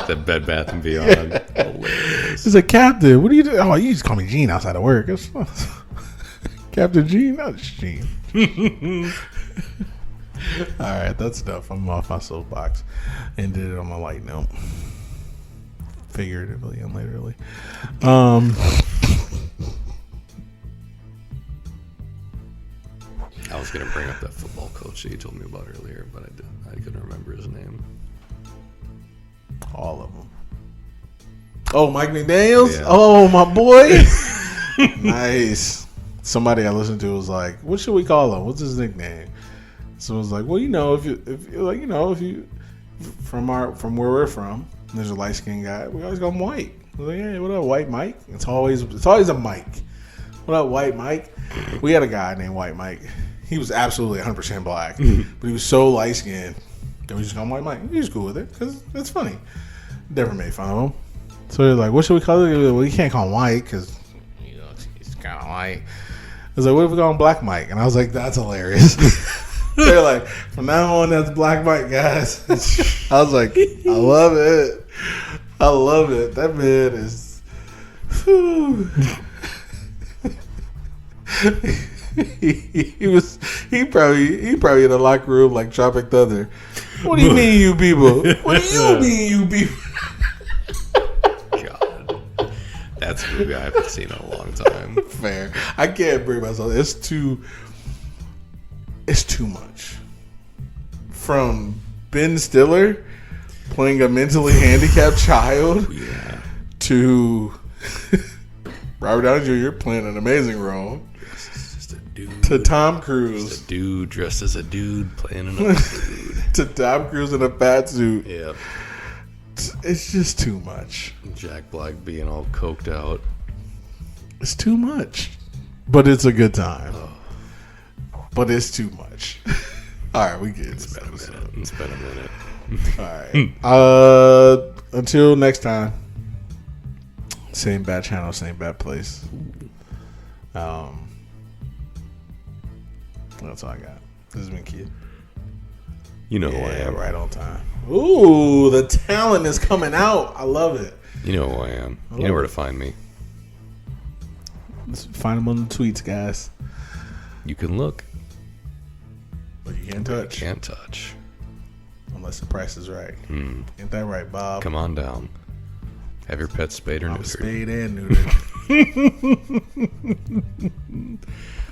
The Bed Bath and Beyond. Yeah. Hilarious. He's like, Captain, what do you do? Oh, you just call me Gene outside of work. Captain Gene, not Gene. All right, that's enough. I'm off my soapbox and did it on my light note, figuratively and literally. I was gonna bring up that football coach that you told me about earlier, but I couldn't remember his name. All of them. Oh, Mike McDaniels? Yeah. Oh, my boy. Nice. Somebody I listened to was like, what should we call him? What's his nickname? Someone was like, well, if you from where we're from, there's a light skinned guy. We always call him White. I was like, hey, what up, White Mike? It's always a Mike. What up, White Mike? We had a guy named White Mike. He was absolutely 100% black, but he was so light skinned that we just call him White Mike. He was cool with it because it's funny. Never made fun of him. So they're like, what should we call it? Well, you can't call him White because he's kind of white. I was like, what if we call him Black Mike? And I was like, that's hilarious. They're like, from now on, that's Black Mike, guys. I was like, I love it. I love it. That man is. He probably in the locker room like Tropic Thunder. What do you mean, you people? What do you mean, you people? God, that's a movie I haven't seen in a long time. Fair. I can't bring myself. It's too much. From Ben Stiller playing a mentally handicapped child to Robert Downey Jr. playing an amazing role. It's just a dude. To Tom Cruise. Just a dude dressed as a dude playing another dude. To Tom Cruise in a fat suit. Yeah. It's just too much. Jack Black being all coked out. It's too much. But it's a good time. Oh. But it's too much. All right, we get it. It's been a minute. All right. Until next time. Same bad channel, same bad place. That's all I got. This has been Kid. You know who I am. Right on time. Ooh, the talent is coming out. I love it. You know who I am. You know where to find me. Let's find them on the tweets, guys. You can look. But you can't touch. Can't touch. Unless the price is right. Ain't that right, Bob? Come on down. Have your pet spayed or neutered. Spayed and neutered.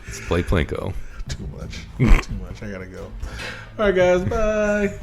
Let's play Plinko. Too much. I gotta go. All right, guys. Bye.